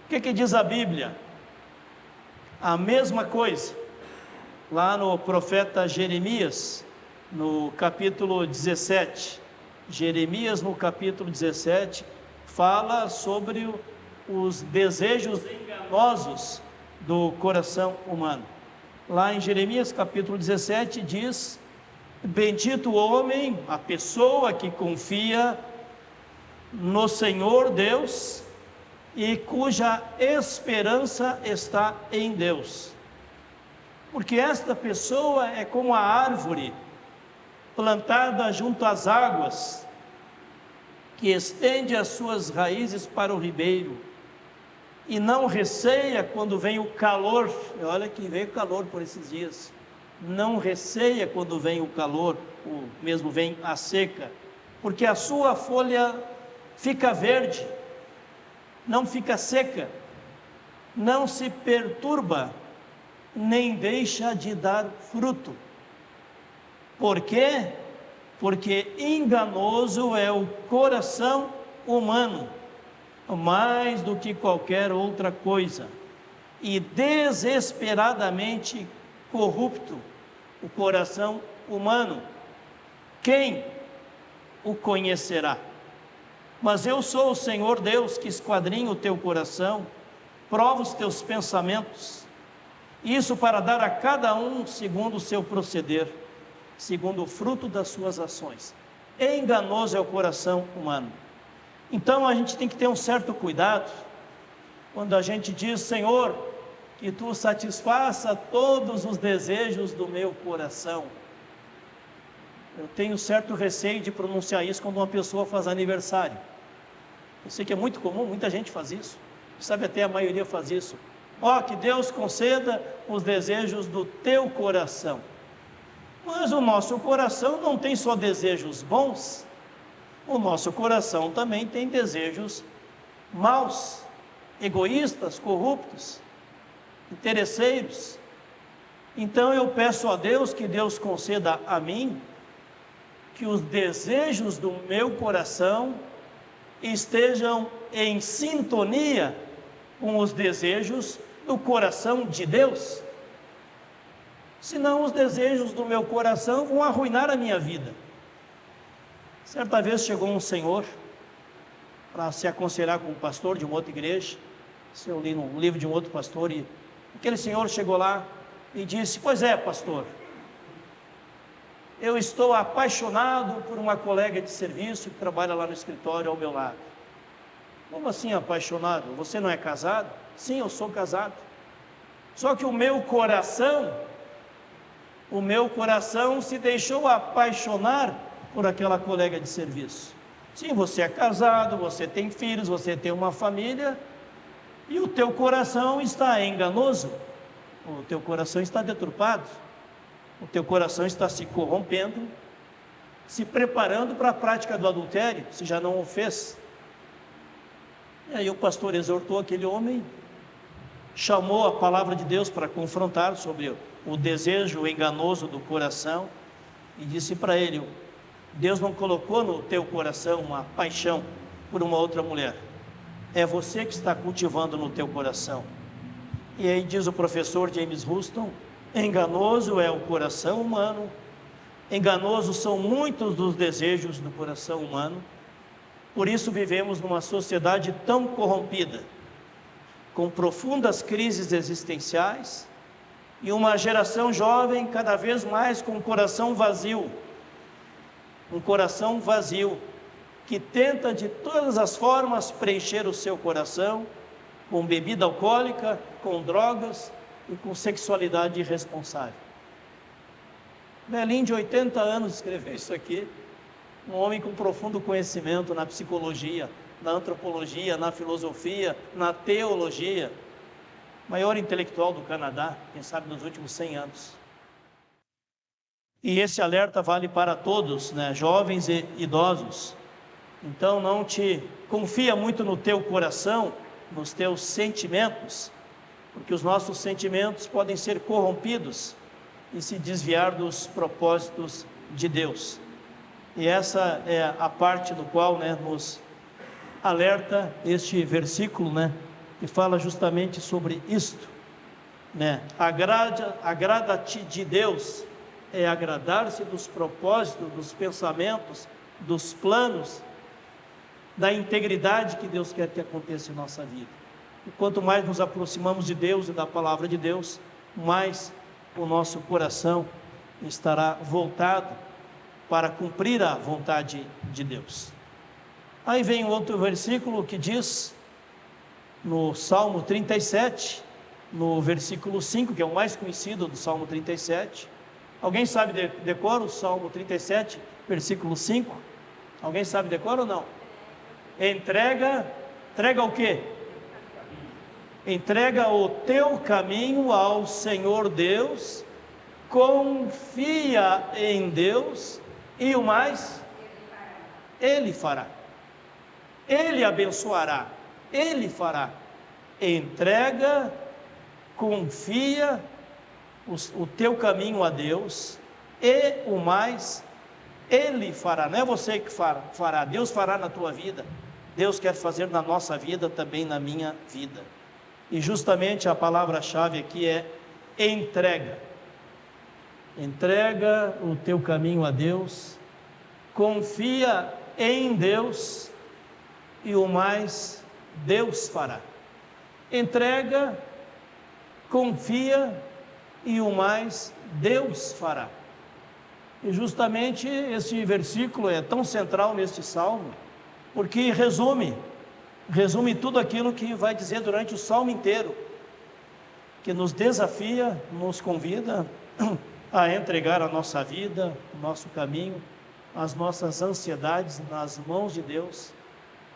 [SPEAKER 1] O que diz a Bíblia? A mesma coisa, lá no profeta Jeremias, no capítulo 17. Jeremias, no capítulo 17, fala sobre os desejos enganosos do coração humano. Lá em Jeremias, capítulo 17, diz: bendito o homem, a pessoa que confia no Senhor Deus e cuja esperança está em Deus, porque esta pessoa é como a árvore plantada junto às águas, que estende as suas raízes para o ribeiro e não receia quando vem o calor. Olha que veio calor por esses dias. Não receia quando vem o calor, ou mesmo vem a seca, porque a sua folha fica verde, não fica seca, não se perturba, nem deixa de dar fruto. Por quê? Porque enganoso é o coração humano, mais do que qualquer outra coisa, e desesperadamente corrupto o coração humano. Quem o conhecerá? Mas eu sou o Senhor Deus que esquadrinha o teu coração, prova os teus pensamentos, isso para dar a cada um segundo o seu proceder, segundo o fruto das suas ações. Enganoso é o coração humano. Então a gente tem que ter um certo cuidado quando a gente diz: Senhor, que tu satisfaça todos os desejos do meu coração. Eu tenho certo receio de pronunciar isso quando uma pessoa faz aniversário. Eu sei que é muito comum, muita gente faz isso, sabe, até a maioria faz isso. Que Deus conceda os desejos do teu coração. Mas o nosso coração não tem só desejos bons, o nosso coração também tem desejos maus, egoístas, corruptos, interesseiros. Então eu peço a Deus que Deus conceda a mim que os desejos do meu coração estejam em sintonia com os desejos do coração de Deus. Senão os desejos do meu coração vão arruinar a minha vida. Certa vez chegou um senhor para se aconselhar com um pastor de uma outra igreja. Isso eu li no livro de um outro pastor, e aquele senhor chegou lá e disse: pois é, pastor, eu estou apaixonado por uma colega de serviço que trabalha lá no escritório ao meu lado. Como assim apaixonado? Você não é casado? Sim, eu sou casado. Só que o meu coração se deixou apaixonar por aquela colega de serviço. Sim, você é casado, você tem filhos, você tem uma família, e o teu coração está enganoso, o teu coração está deturpado, o teu coração está se corrompendo, se preparando para a prática do adultério, se já não o fez. E aí o pastor exortou aquele homem, chamou a palavra de Deus para confrontar sobre o desejo enganoso do coração, e disse para ele: Deus não colocou no teu coração uma paixão por uma outra mulher, é você que está cultivando no teu coração. E aí diz o professor James Houston: enganoso é o coração humano, enganosos são muitos dos desejos do coração humano. Por isso vivemos numa sociedade tão corrompida, com profundas crises existenciais, e uma geração jovem cada vez mais com um coração vazio, que tenta de todas as formas preencher o seu coração com bebida alcoólica, com drogas e com sexualidade irresponsável. Velhinho de 80 anos escreveu isso aqui, um homem com profundo conhecimento na psicologia, na antropologia, na filosofia, na teologia, maior intelectual do Canadá, quem sabe nos últimos 100 anos. E esse alerta vale para todos, né? Jovens e idosos. Então não te confia muito no teu coração, nos teus sentimentos, porque os nossos sentimentos podem ser corrompidos e se desviar dos propósitos de Deus. E essa é a parte do qual, né, nos alerta este versículo, né, que fala justamente sobre isto, né? Agrada-te de Deus é agradar-se dos propósitos, dos pensamentos, dos planos, da integridade que Deus quer que aconteça em nossa vida. E quanto mais nos aproximamos de Deus e da palavra de Deus, mais o nosso coração estará voltado para cumprir a vontade de Deus. Aí vem outro versículo que diz, no Salmo 37, no versículo 5, que é o mais conhecido do Salmo 37. Alguém sabe decora o Salmo 37, versículo 5? Alguém sabe decora ou não? Entrega o quê? Entrega o teu caminho ao Senhor Deus, confia em Deus, e o mais? Ele fará, Ele abençoará, Ele fará. Entrega, confia o teu caminho a Deus, e o mais Ele fará. Não é você que fará, Deus fará na tua vida. Deus quer fazer na nossa vida, também na minha vida. E justamente a palavra-chave aqui é entrega. Entrega o teu caminho a Deus, confia em Deus e o mais Deus fará. Entrega, confia e o mais Deus fará. E justamente esse versículo é tão central neste salmo, porque resume tudo aquilo que vai dizer durante o salmo inteiro, que nos desafia, nos convida a entregar a nossa vida, o nosso caminho, as nossas ansiedades nas mãos de Deus,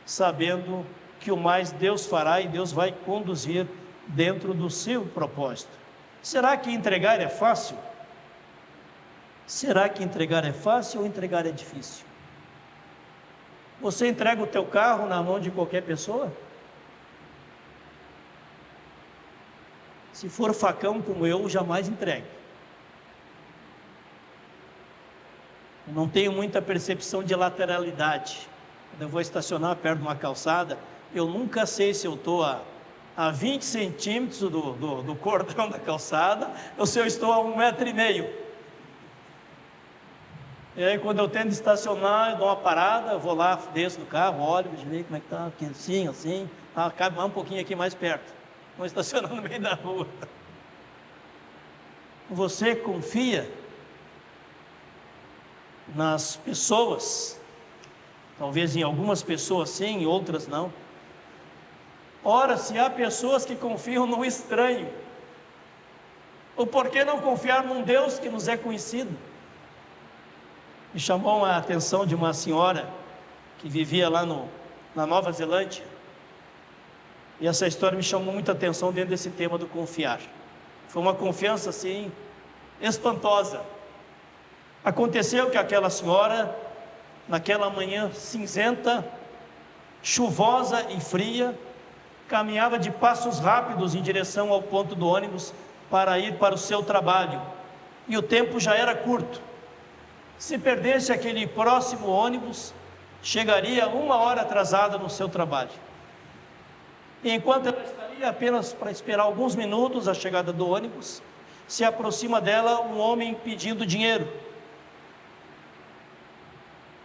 [SPEAKER 1] sabendo que o mais Deus fará e Deus vai conduzir dentro do seu propósito. Será que entregar é fácil? Será que entregar é fácil ou entregar é difícil? Você entrega o teu carro na mão de qualquer pessoa? Se for facão como eu, jamais entregue. Eu não tenho muita percepção de lateralidade. Quando eu vou estacionar perto de uma calçada, eu nunca sei se eu estou a 20 centímetros do cordão da calçada ou se eu estou a 1,5 metro. E aí quando eu tento estacionar, eu dou uma parada, eu vou lá, desço do carro, olho, vejo como é que está, assim, cabe mais um pouquinho aqui mais perto. Vou estacionar no meio da rua. Você confia nas pessoas? Talvez em algumas pessoas sim, em outras não. Ora, se há pessoas que confiam no estranho, ou por que não confiar num Deus que nos é conhecido? Me chamou a atenção de uma senhora que vivia lá na Nova Zelândia, e essa história me chamou muita atenção dentro desse tema do confiar. Foi uma confiança assim, espantosa. Aconteceu que aquela senhora, naquela manhã cinzenta, chuvosa e fria, caminhava de passos rápidos em direção ao ponto do ônibus para ir para o seu trabalho, e o tempo já era curto. Se perdesse aquele próximo ônibus, chegaria 1 hora atrasada no seu trabalho. E enquanto ela estaria apenas para esperar alguns minutos a chegada do ônibus, se aproxima dela um homem pedindo dinheiro.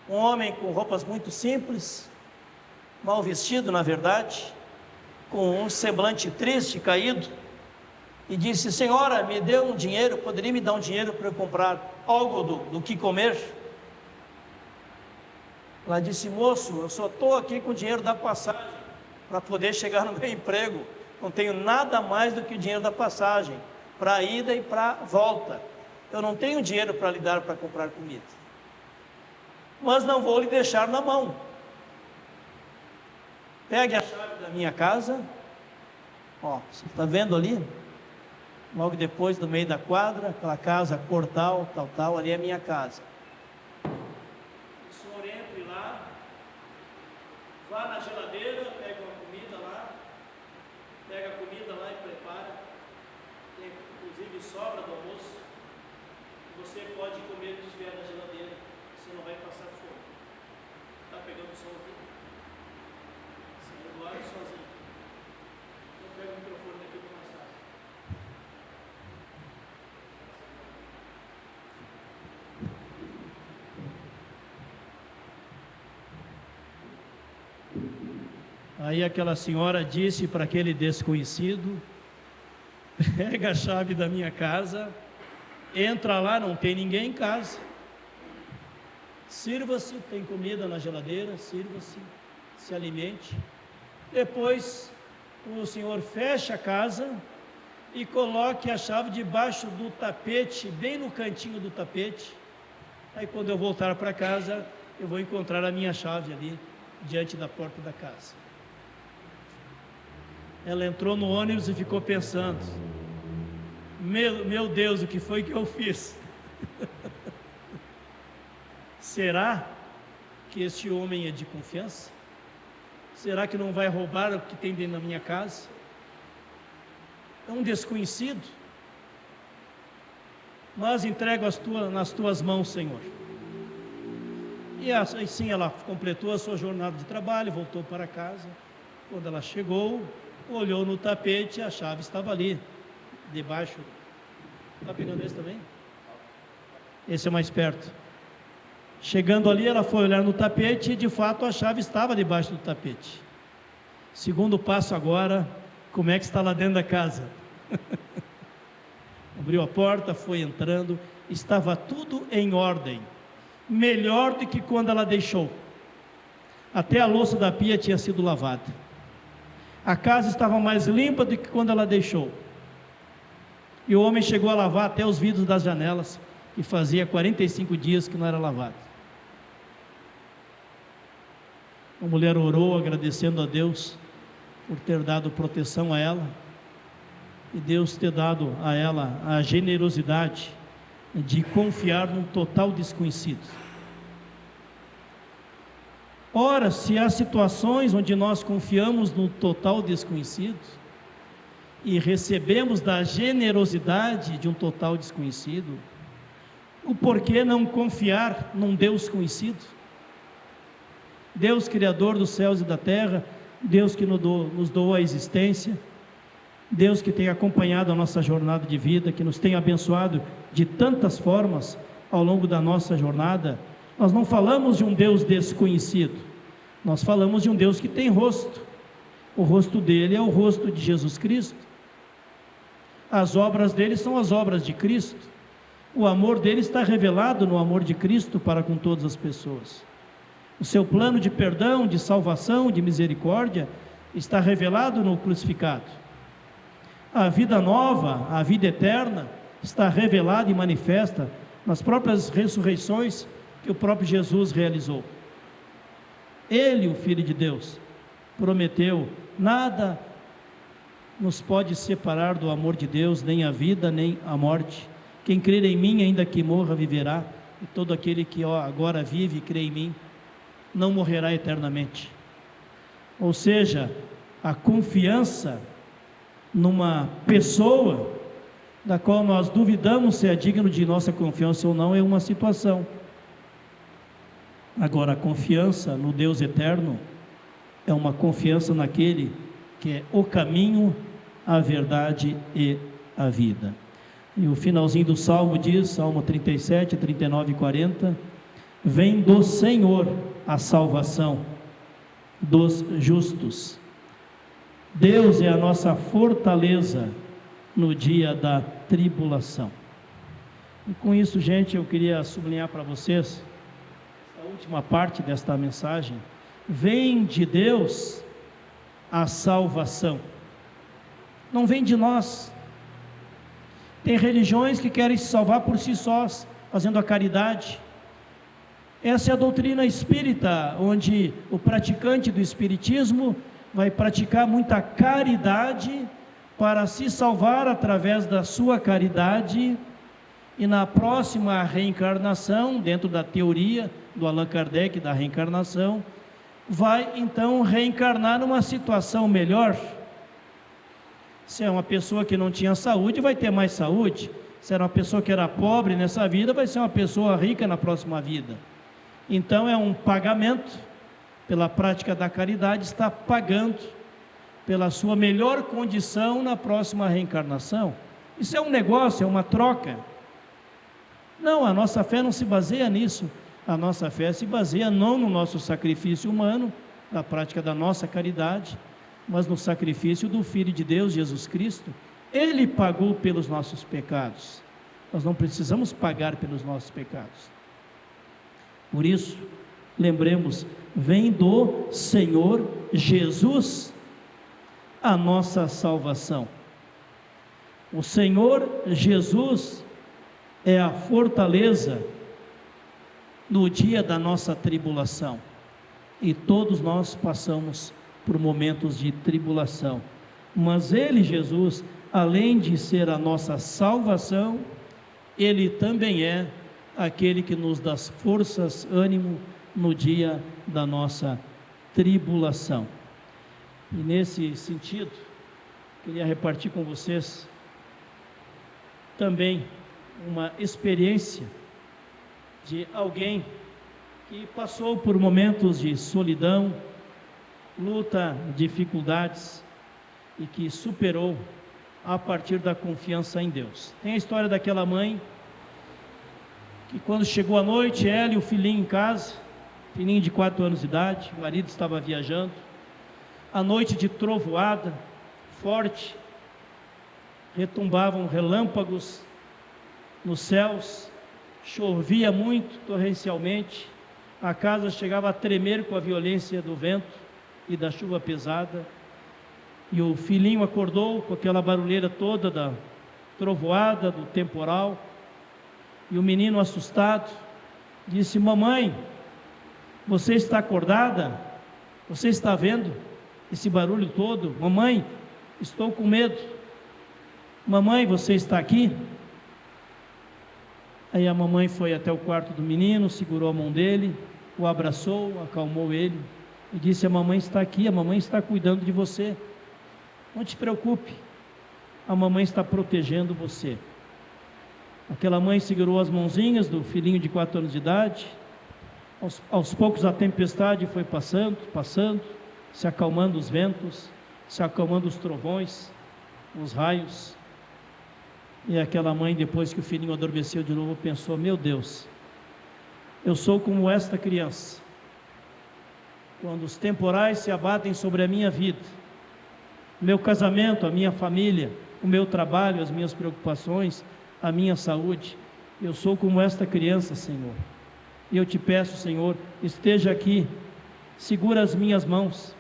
[SPEAKER 1] Um homem com roupas muito simples, mal vestido na verdade, com um semblante triste, caído, e disse: senhora, me dê um dinheiro, poderia me dar um dinheiro para eu comprar algo do que comer? Ela disse: moço, eu só estou aqui com o dinheiro da passagem, para poder chegar no meu emprego, não tenho nada mais do que o dinheiro da passagem, para a ida e para a volta, eu não tenho dinheiro para lhe dar para comprar comida, mas não vou lhe deixar na mão, pegue a chave da minha casa, você está vendo ali? Logo depois, no meio da quadra, aquela casa, portal, tal, ali é a minha casa. O senhor entre lá, vá na geladeira, pega uma comida lá, pega a comida lá e prepara. Tem inclusive sobra do almoço. Você pode comer o que estiver na geladeira, você não vai passar fome. Está pegando o som aqui? Senhor Eduardo sozinho. Eu pego o microfone aqui para mais fácil. Aí aquela senhora disse para aquele desconhecido: pega a chave da minha casa, entra lá, não tem ninguém em casa, sirva-se, tem comida na geladeira, sirva-se, se alimente. Depois o senhor fecha a casa e coloque a chave debaixo do tapete, bem no cantinho do tapete. Aí quando eu voltar para casa, eu vou encontrar a minha chave ali, diante da porta da casa. Ela entrou no ônibus e ficou pensando: meu Deus, o que foi que eu fiz? Será que este homem é de confiança? Será que não vai roubar o que tem dentro da minha casa? É um desconhecido, mas entrego nas tuas mãos, Senhor. E assim ela completou a sua jornada de trabalho, voltou para casa. Quando ela chegou, olhou no tapete e a chave estava ali, debaixo. Está pegando esse também? Esse é mais perto. Chegando ali, ela foi olhar no tapete e de fato a chave estava debaixo do tapete. Segundo passo agora, como é que está lá dentro da casa? Abriu a porta, foi entrando, estava tudo em ordem, melhor do que quando ela deixou. Até a louça da pia tinha sido lavada. A casa estava mais limpa do que quando ela deixou. E o homem chegou a lavar até os vidros das janelas, que fazia 45 dias que não era lavado. A mulher orou agradecendo a Deus por ter dado proteção a ela, e Deus ter dado a ela a generosidade de confiar num total desconhecido. Ora, se há situações onde nós confiamos no total desconhecido e recebemos da generosidade de um total desconhecido, o porquê não confiar num Deus conhecido? Deus Criador dos céus e da terra, Deus que nos doou a existência, Deus que tem acompanhado a nossa jornada de vida, que nos tem abençoado de tantas formas ao longo da nossa jornada. Nós não falamos de um Deus desconhecido, nós falamos de um Deus que tem rosto. O rosto dele é o rosto de Jesus Cristo. As obras dele são as obras de Cristo. O amor dele está revelado no amor de Cristo para com todas as pessoas. O seu plano de perdão, de salvação, de misericórdia está revelado no crucificado. A vida nova, a vida eterna está revelada e manifesta nas próprias ressurreições que o próprio Jesus realizou. Ele, o Filho de Deus, prometeu: nada nos pode separar do amor de Deus, nem a vida, nem a morte. Quem crer em mim, ainda que morra, viverá, e todo aquele que agora vive e crê em mim, não morrerá eternamente. Ou seja, a confiança numa pessoa da qual nós duvidamos se é digno de nossa confiança ou não é uma situação. Agora, a confiança no Deus eterno é uma confiança naquele que é o caminho, a verdade e a vida. E o finalzinho do Salmo diz, Salmo 37, 39 e 40, vem do Senhor a salvação dos justos. Deus é a nossa fortaleza no dia da tribulação. E com isso, gente, eu queria sublinhar para vocês a última parte desta mensagem. Vem de Deus a salvação, não vem de nós. Tem religiões que querem se salvar por si sós, fazendo a caridade. Essa é a doutrina espírita, onde o praticante do espiritismo vai praticar muita caridade para se salvar através da sua caridade, e na próxima reencarnação, dentro da teoria do Allan Kardec da reencarnação, vai então reencarnar numa situação melhor. Se é uma pessoa que não tinha saúde, vai ter mais saúde. Se era uma pessoa que era pobre nessa vida, vai ser uma pessoa rica na próxima vida. Então é um pagamento pela prática da caridade, está pagando pela sua melhor condição na próxima reencarnação. Isso é um negócio, é uma troca. Não, a nossa fé não se baseia nisso. A nossa fé se baseia não no nosso sacrifício humano, na prática da nossa caridade, mas no sacrifício do Filho de Deus, Jesus Cristo. Ele pagou pelos nossos pecados. Nós não precisamos pagar pelos nossos pecados. Por isso, lembremos, vem do Senhor Jesus a nossa salvação. O Senhor Jesus é a fortaleza no dia da nossa tribulação. E todos nós passamos por momentos de tribulação. Mas Ele, Jesus, além de ser a nossa salvação, Ele também é aquele que nos dá forças, ânimo no dia da nossa tribulação. E nesse sentido, queria repartir com vocês também uma experiência de alguém que passou por momentos de solidão, luta, dificuldades, e que superou a partir da confiança em Deus. Tem a história daquela mãe que quando chegou a noite, ela e o filhinho em casa, filhinho de 4 anos de idade, o marido estava viajando, a noite de trovoada forte, retumbavam relâmpagos nos céus, chovia muito torrencialmente, a casa chegava a tremer com a violência do vento e da chuva pesada, e o filhinho acordou com aquela barulheira toda da trovoada, do temporal, e o menino assustado disse: mamãe, você está acordada? Você está vendo esse barulho todo? Mamãe, estou com medo. Mamãe, você está aqui? Aí a mamãe foi até o quarto do menino, segurou a mão dele, o abraçou, acalmou ele e disse: a mamãe está aqui, a mamãe está cuidando de você. Não te preocupe, a mamãe está protegendo você. Aquela mãe segurou as mãozinhas do filhinho de 4 anos de idade. Aos poucos a tempestade foi passando, se acalmando os ventos, se acalmando os trovões, os raios. E aquela mãe, depois que o filhinho adormeceu de novo, pensou: meu Deus, eu sou como esta criança. Quando os temporais se abatem sobre a minha vida, meu casamento, a minha família, o meu trabalho, as minhas preocupações, a minha saúde, eu sou como esta criança, Senhor. E eu te peço, Senhor, esteja aqui, segura as minhas mãos,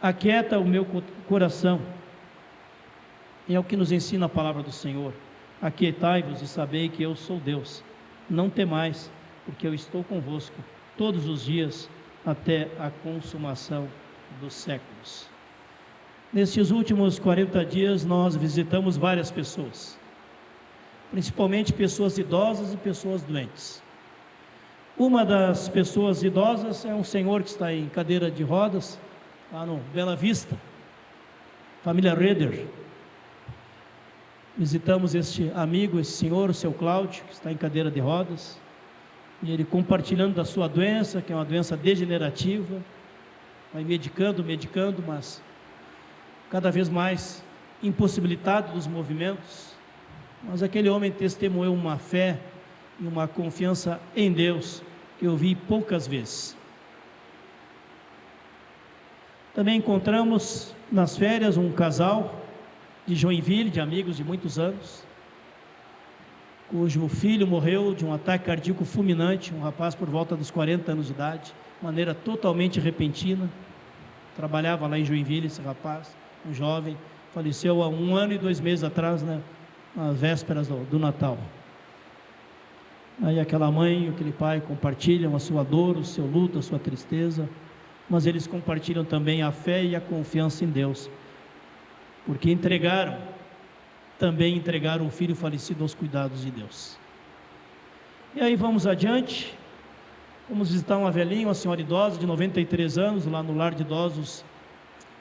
[SPEAKER 1] aquieta o meu coração. E é o que nos ensina a palavra do Senhor: aquietai-vos e sabei que eu sou Deus. Não temais, porque eu estou convosco todos os dias até a consumação dos séculos. Nestes últimos 40 dias nós visitamos várias pessoas, principalmente pessoas idosas e pessoas doentes. Uma das pessoas idosas é um senhor que está em cadeira de rodas, lá no Bela Vista, família Reder. Visitamos este amigo, esse senhor, o seu Cláudio, que está em cadeira de rodas, e ele compartilhando da sua doença, que é uma doença degenerativa, vai medicando, mas cada vez mais impossibilitado dos movimentos. Mas aquele homem testemunhou uma fé e uma confiança em Deus que eu vi poucas vezes. Também encontramos nas férias um casal de Joinville, de amigos de muitos anos, cujo filho morreu de um ataque cardíaco fulminante, um rapaz por volta dos 40 anos de idade, de maneira totalmente repentina. Trabalhava lá em Joinville esse rapaz, um jovem, faleceu há 1 ano e 2 meses atrás, nas vésperas do Natal. Aí aquela mãe e aquele pai compartilham a sua dor, o seu luto, a sua tristeza, mas eles compartilham também a fé e a confiança em Deus, porque também entregaram o filho falecido aos cuidados de Deus. E aí vamos adiante, vamos visitar uma velhinha, uma senhora idosa de 93 anos, lá no lar de idosos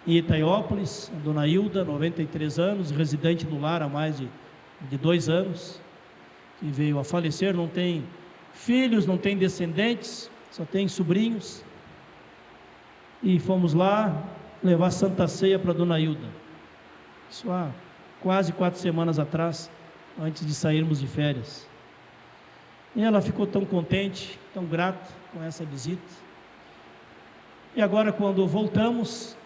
[SPEAKER 1] em Itaiópolis, a dona Hilda, 93 anos, residente no lar há mais de 2 anos, que veio a falecer, não tem filhos, não tem descendentes, só tem sobrinhos. E fomos lá levar Santa Ceia para a dona Hilda, isso há quase 4 semanas atrás, antes de sairmos de férias. E ela ficou tão contente, tão grata com essa visita. E agora, quando voltamos,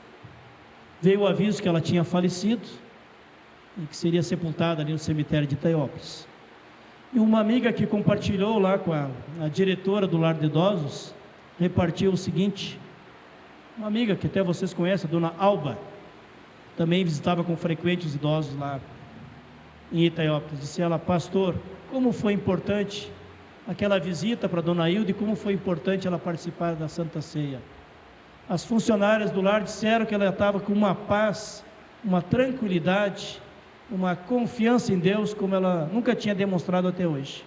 [SPEAKER 1] veio o aviso que ela tinha falecido e que seria sepultada ali no cemitério de Itaiópolis. E uma amiga que compartilhou lá com a diretora do lar de idosos, repartiu o seguinte: uma amiga que até vocês conhecem, a dona Alba, também visitava com frequente os idosos lá em Itaiópolis. Disse ela: pastor, como foi importante aquela visita para a dona Hilda e como foi importante ela participar da Santa Ceia. As funcionárias do lar disseram que ela estava com uma paz, uma tranquilidade, uma confiança em Deus como ela nunca tinha demonstrado até hoje.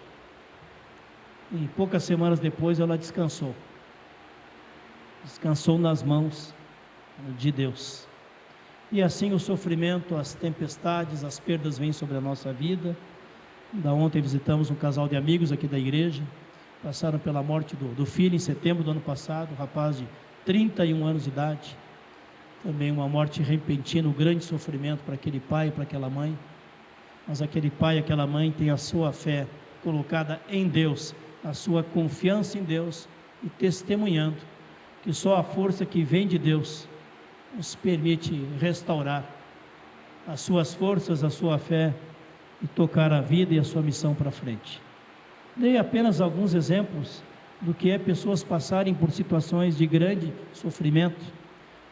[SPEAKER 1] E poucas semanas depois ela descansou nas mãos de Deus. E assim o sofrimento, as tempestades, as perdas vêm sobre a nossa vida. Da ontem visitamos um casal de amigos aqui da igreja, passaram pela morte do filho em setembro do ano passado, um rapaz de 31 anos de idade, também uma morte repentina, um grande sofrimento para aquele pai e para aquela mãe. Mas aquele pai e aquela mãe têm a sua fé colocada em Deus, a sua confiança em Deus, e testemunhando que só a força que vem de Deus nos permite restaurar as suas forças, a sua fé, e tocar a vida e a sua missão para frente. Dei apenas alguns exemplos do que é pessoas passarem por situações de grande sofrimento,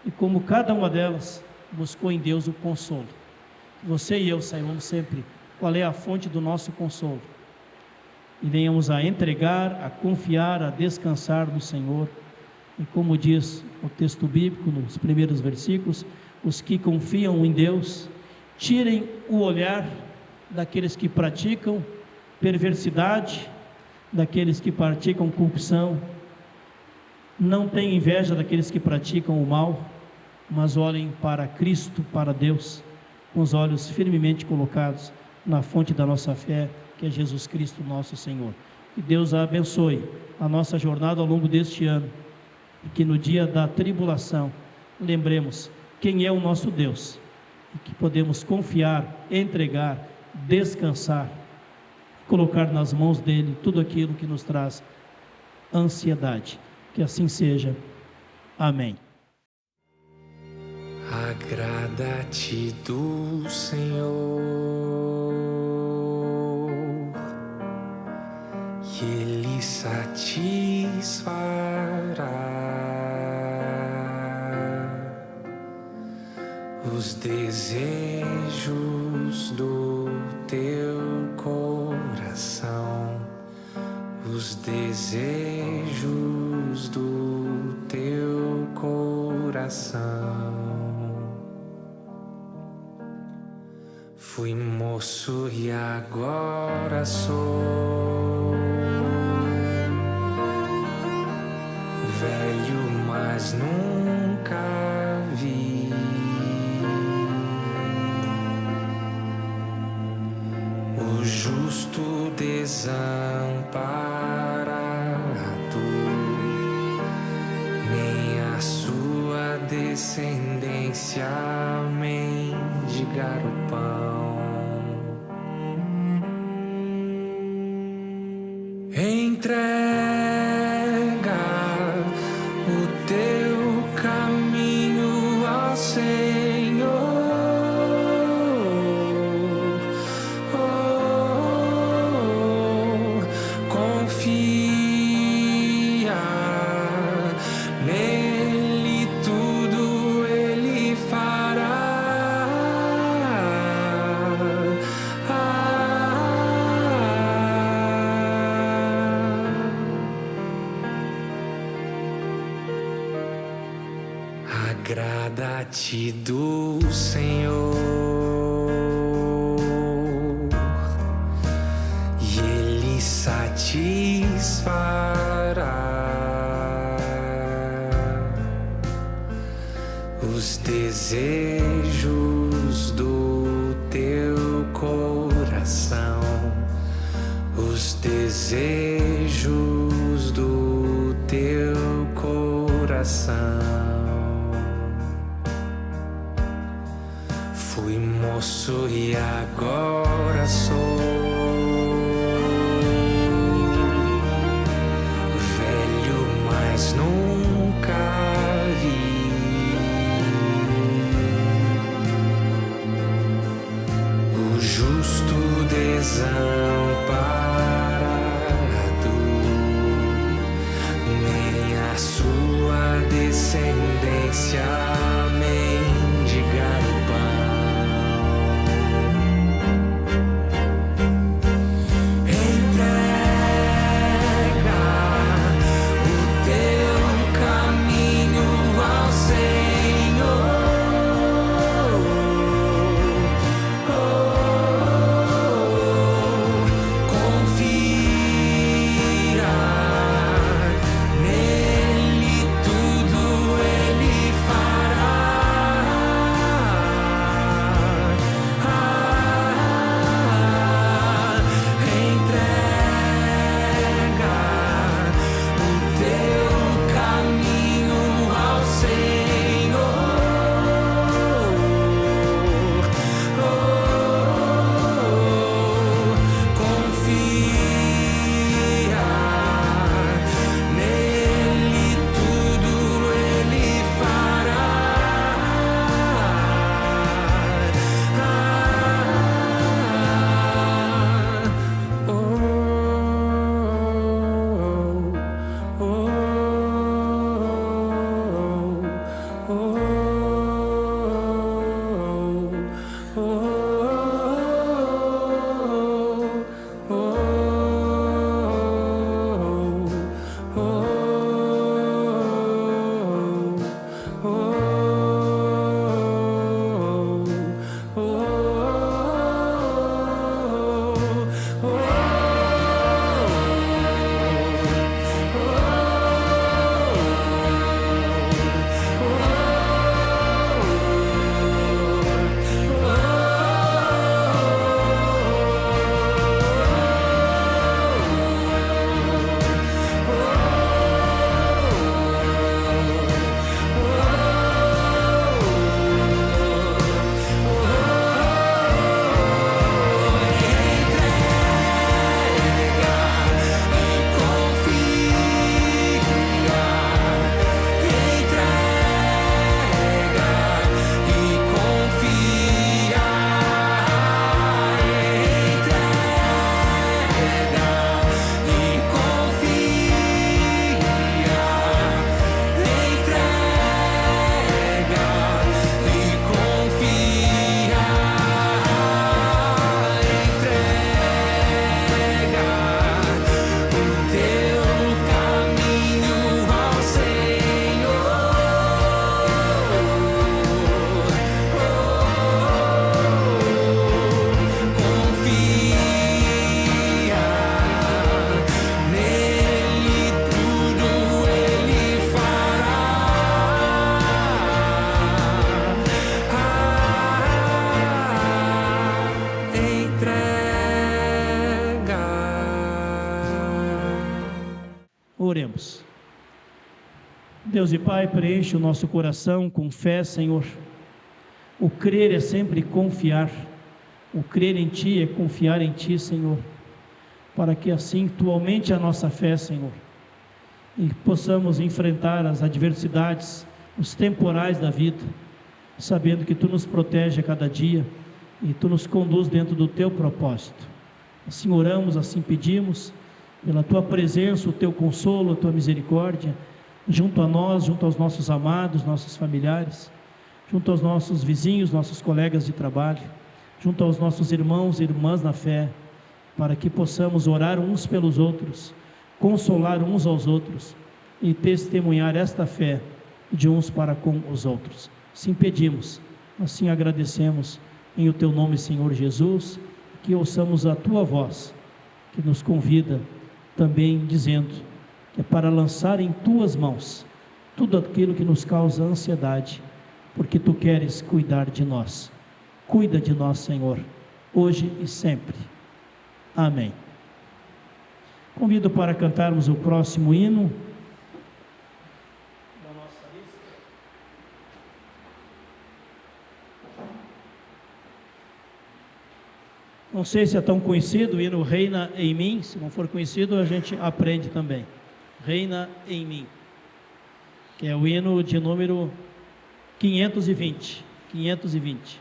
[SPEAKER 1] e como cada uma delas buscou em Deus o consolo. Você e eu saibamos sempre qual é a fonte do nosso consolo, e venhamos a entregar, a confiar, a descansar no Senhor. E como diz o texto bíblico nos primeiros versículos, os que confiam em Deus, tirem o olhar daqueles que praticam perversidade, daqueles que praticam corrupção, não tenham inveja daqueles que praticam o mal, mas olhem para Cristo, para Deus, com os olhos firmemente colocados na fonte da nossa fé, que é Jesus Cristo, nosso Senhor. Que Deus abençoe a nossa jornada ao longo deste ano, e que no dia da tribulação lembremos quem é o nosso Deus, e que podemos confiar, entregar, descansar, colocar nas mãos dele tudo aquilo que nos traz ansiedade. Que assim seja. Amém.
[SPEAKER 7] Agrada-te do Senhor, e Ele satisfará os desejos do teu coração, os desejos do teu coração. Fui moço e agora sou velho, mas nunca vi o justo desamparado, nem a sua descendência mendigar o pão. Entrega o teu caminho ao Senhor. Confia nele, tudo ele fará. Agrada-te do Senhor, e Ele satisfará os desejos do teu coração, os desejos do teu coração. Fui moço e agora sou velho, mas nunca vi o justo desamparado, nem a sua descendência mendigar o pão. Fire.
[SPEAKER 1] Deus e Pai, preenche o nosso coração com fé, Senhor. O crer é sempre confiar. O crer em Ti é confiar em Ti, Senhor. Para que assim Tu aumente a nossa fé, Senhor. E possamos enfrentar as adversidades, os temporais da vida, sabendo que Tu nos protege a cada dia e Tu nos conduz dentro do Teu propósito. Assim oramos, assim pedimos, pela Tua presença, o Teu consolo, a Tua misericórdia, junto a nós, junto aos nossos amados, nossos familiares, junto aos nossos vizinhos, nossos colegas de trabalho, junto aos nossos irmãos e irmãs na fé, para que possamos orar uns pelos outros, consolar uns aos outros e testemunhar esta fé de uns para com os outros. Assim pedimos, assim agradecemos, em o Teu nome, Senhor Jesus, que ouçamos a Tua voz, que nos convida também dizendo que é para lançar em Tuas mãos tudo aquilo que nos causa ansiedade, porque Tu queres cuidar de nós. Cuida de nós, Senhor, hoje e sempre. Amém. Convido para cantarmos o próximo hino da nossa lista. Não sei se é tão conhecido o hino Reina em Mim. Se não for conhecido, a gente aprende também. Reina em Mim, que é o hino de número 520. 520.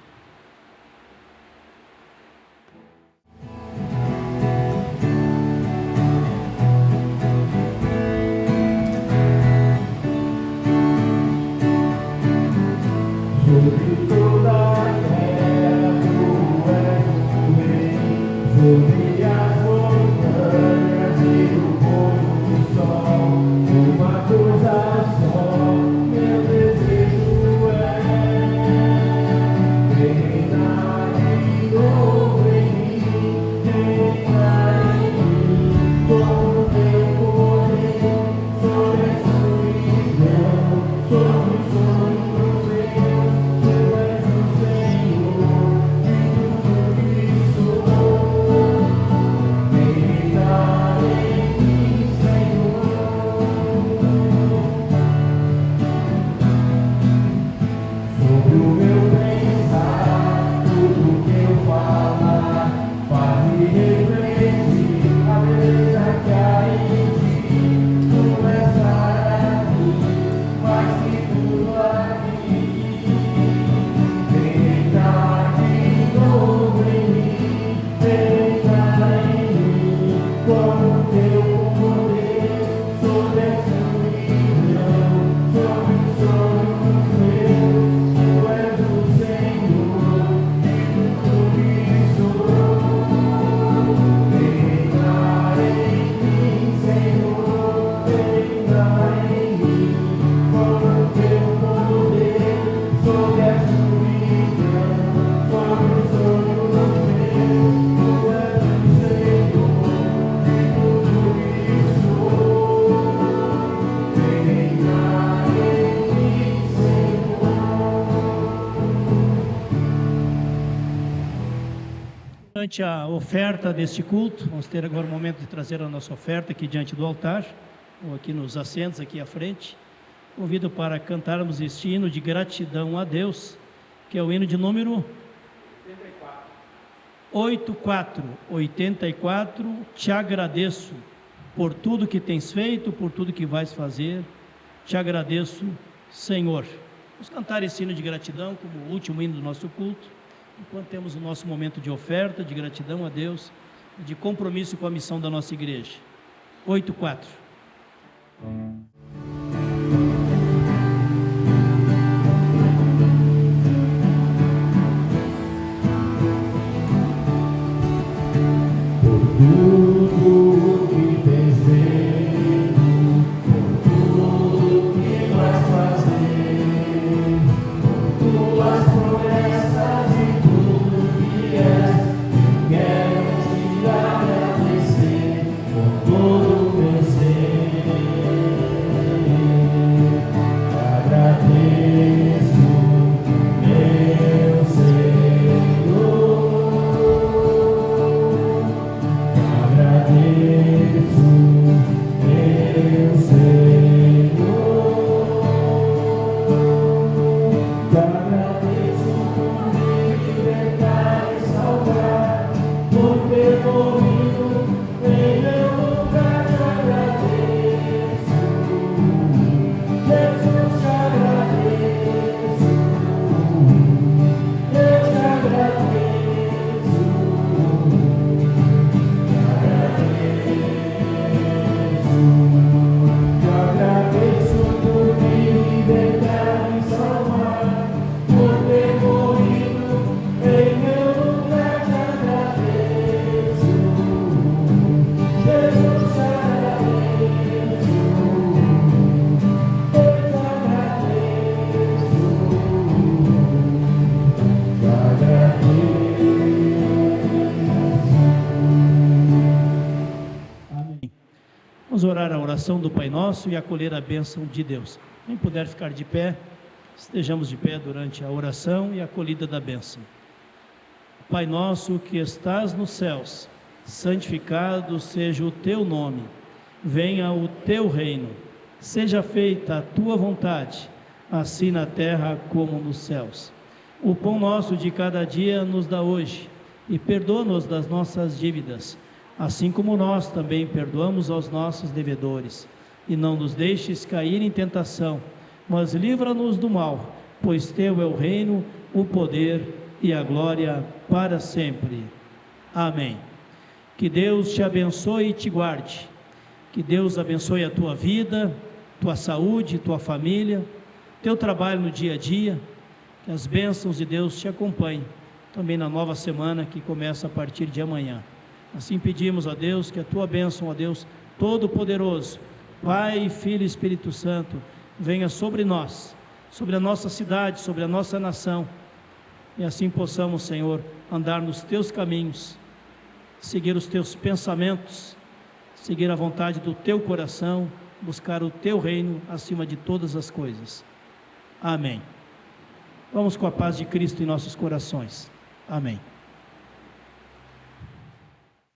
[SPEAKER 2] Sobre toda a terra Tu és o Rei, sobre as montanhas e o pôr do sol, uma coisa só, meu desejo é reinar de novo em mim, reinar em mim, com o Teu poder, sobre a escuridão, sobre os sonhos meus.
[SPEAKER 1] Durante a oferta deste culto, vamos ter agora o momento de trazer a nossa oferta aqui diante do altar, ou aqui nos assentos, aqui à frente. Convido para cantarmos este hino de gratidão a Deus, que é o hino de número 84. Te agradeço por tudo que tens feito, por tudo que vais fazer. Te agradeço, Senhor. Vamos cantar esse hino de gratidão como o último hino do nosso culto, enquanto temos o nosso momento de oferta, de gratidão a Deus, de compromisso com a missão da nossa igreja. 84.
[SPEAKER 2] Tudo que tens feito, por tudo que vais fazer, por tuas promessas e tudo que és, quero te agradecer por todo o teu ser.
[SPEAKER 1] orar a oração do Pai Nosso e acolher a bênção de Deus. Quem puder ficar de pé, estejamos de pé durante a oração e a acolhida da bênção. Pai nosso que estás nos céus, santificado seja o teu nome. Venha o teu reino. Seja feita a tua vontade, assim na terra como nos céus. O pão nosso de cada dia nos dá hoje, e perdoa-nos das nossas dívidas, assim como nós também perdoamos aos nossos devedores. E não nos deixes cair em tentação, mas livra-nos do mal, pois teu é o reino, o poder e a glória para sempre. Amém. Que Deus te abençoe e te guarde. Que Deus abençoe a tua vida, tua saúde, tua família, teu trabalho no dia a dia. Que as bênçãos de Deus te acompanhem também na nova semana que começa a partir de amanhã. Assim pedimos a Deus que a tua bênção, ó Deus Todo-Poderoso, Pai, Filho e Espírito Santo, venha sobre nós, sobre a nossa cidade, sobre a nossa nação, e assim possamos, Senhor, andar nos teus caminhos, seguir os teus pensamentos, seguir a vontade do teu coração, buscar o teu reino acima de todas as coisas. Amém. Vamos com a paz de Cristo em nossos corações. Amém.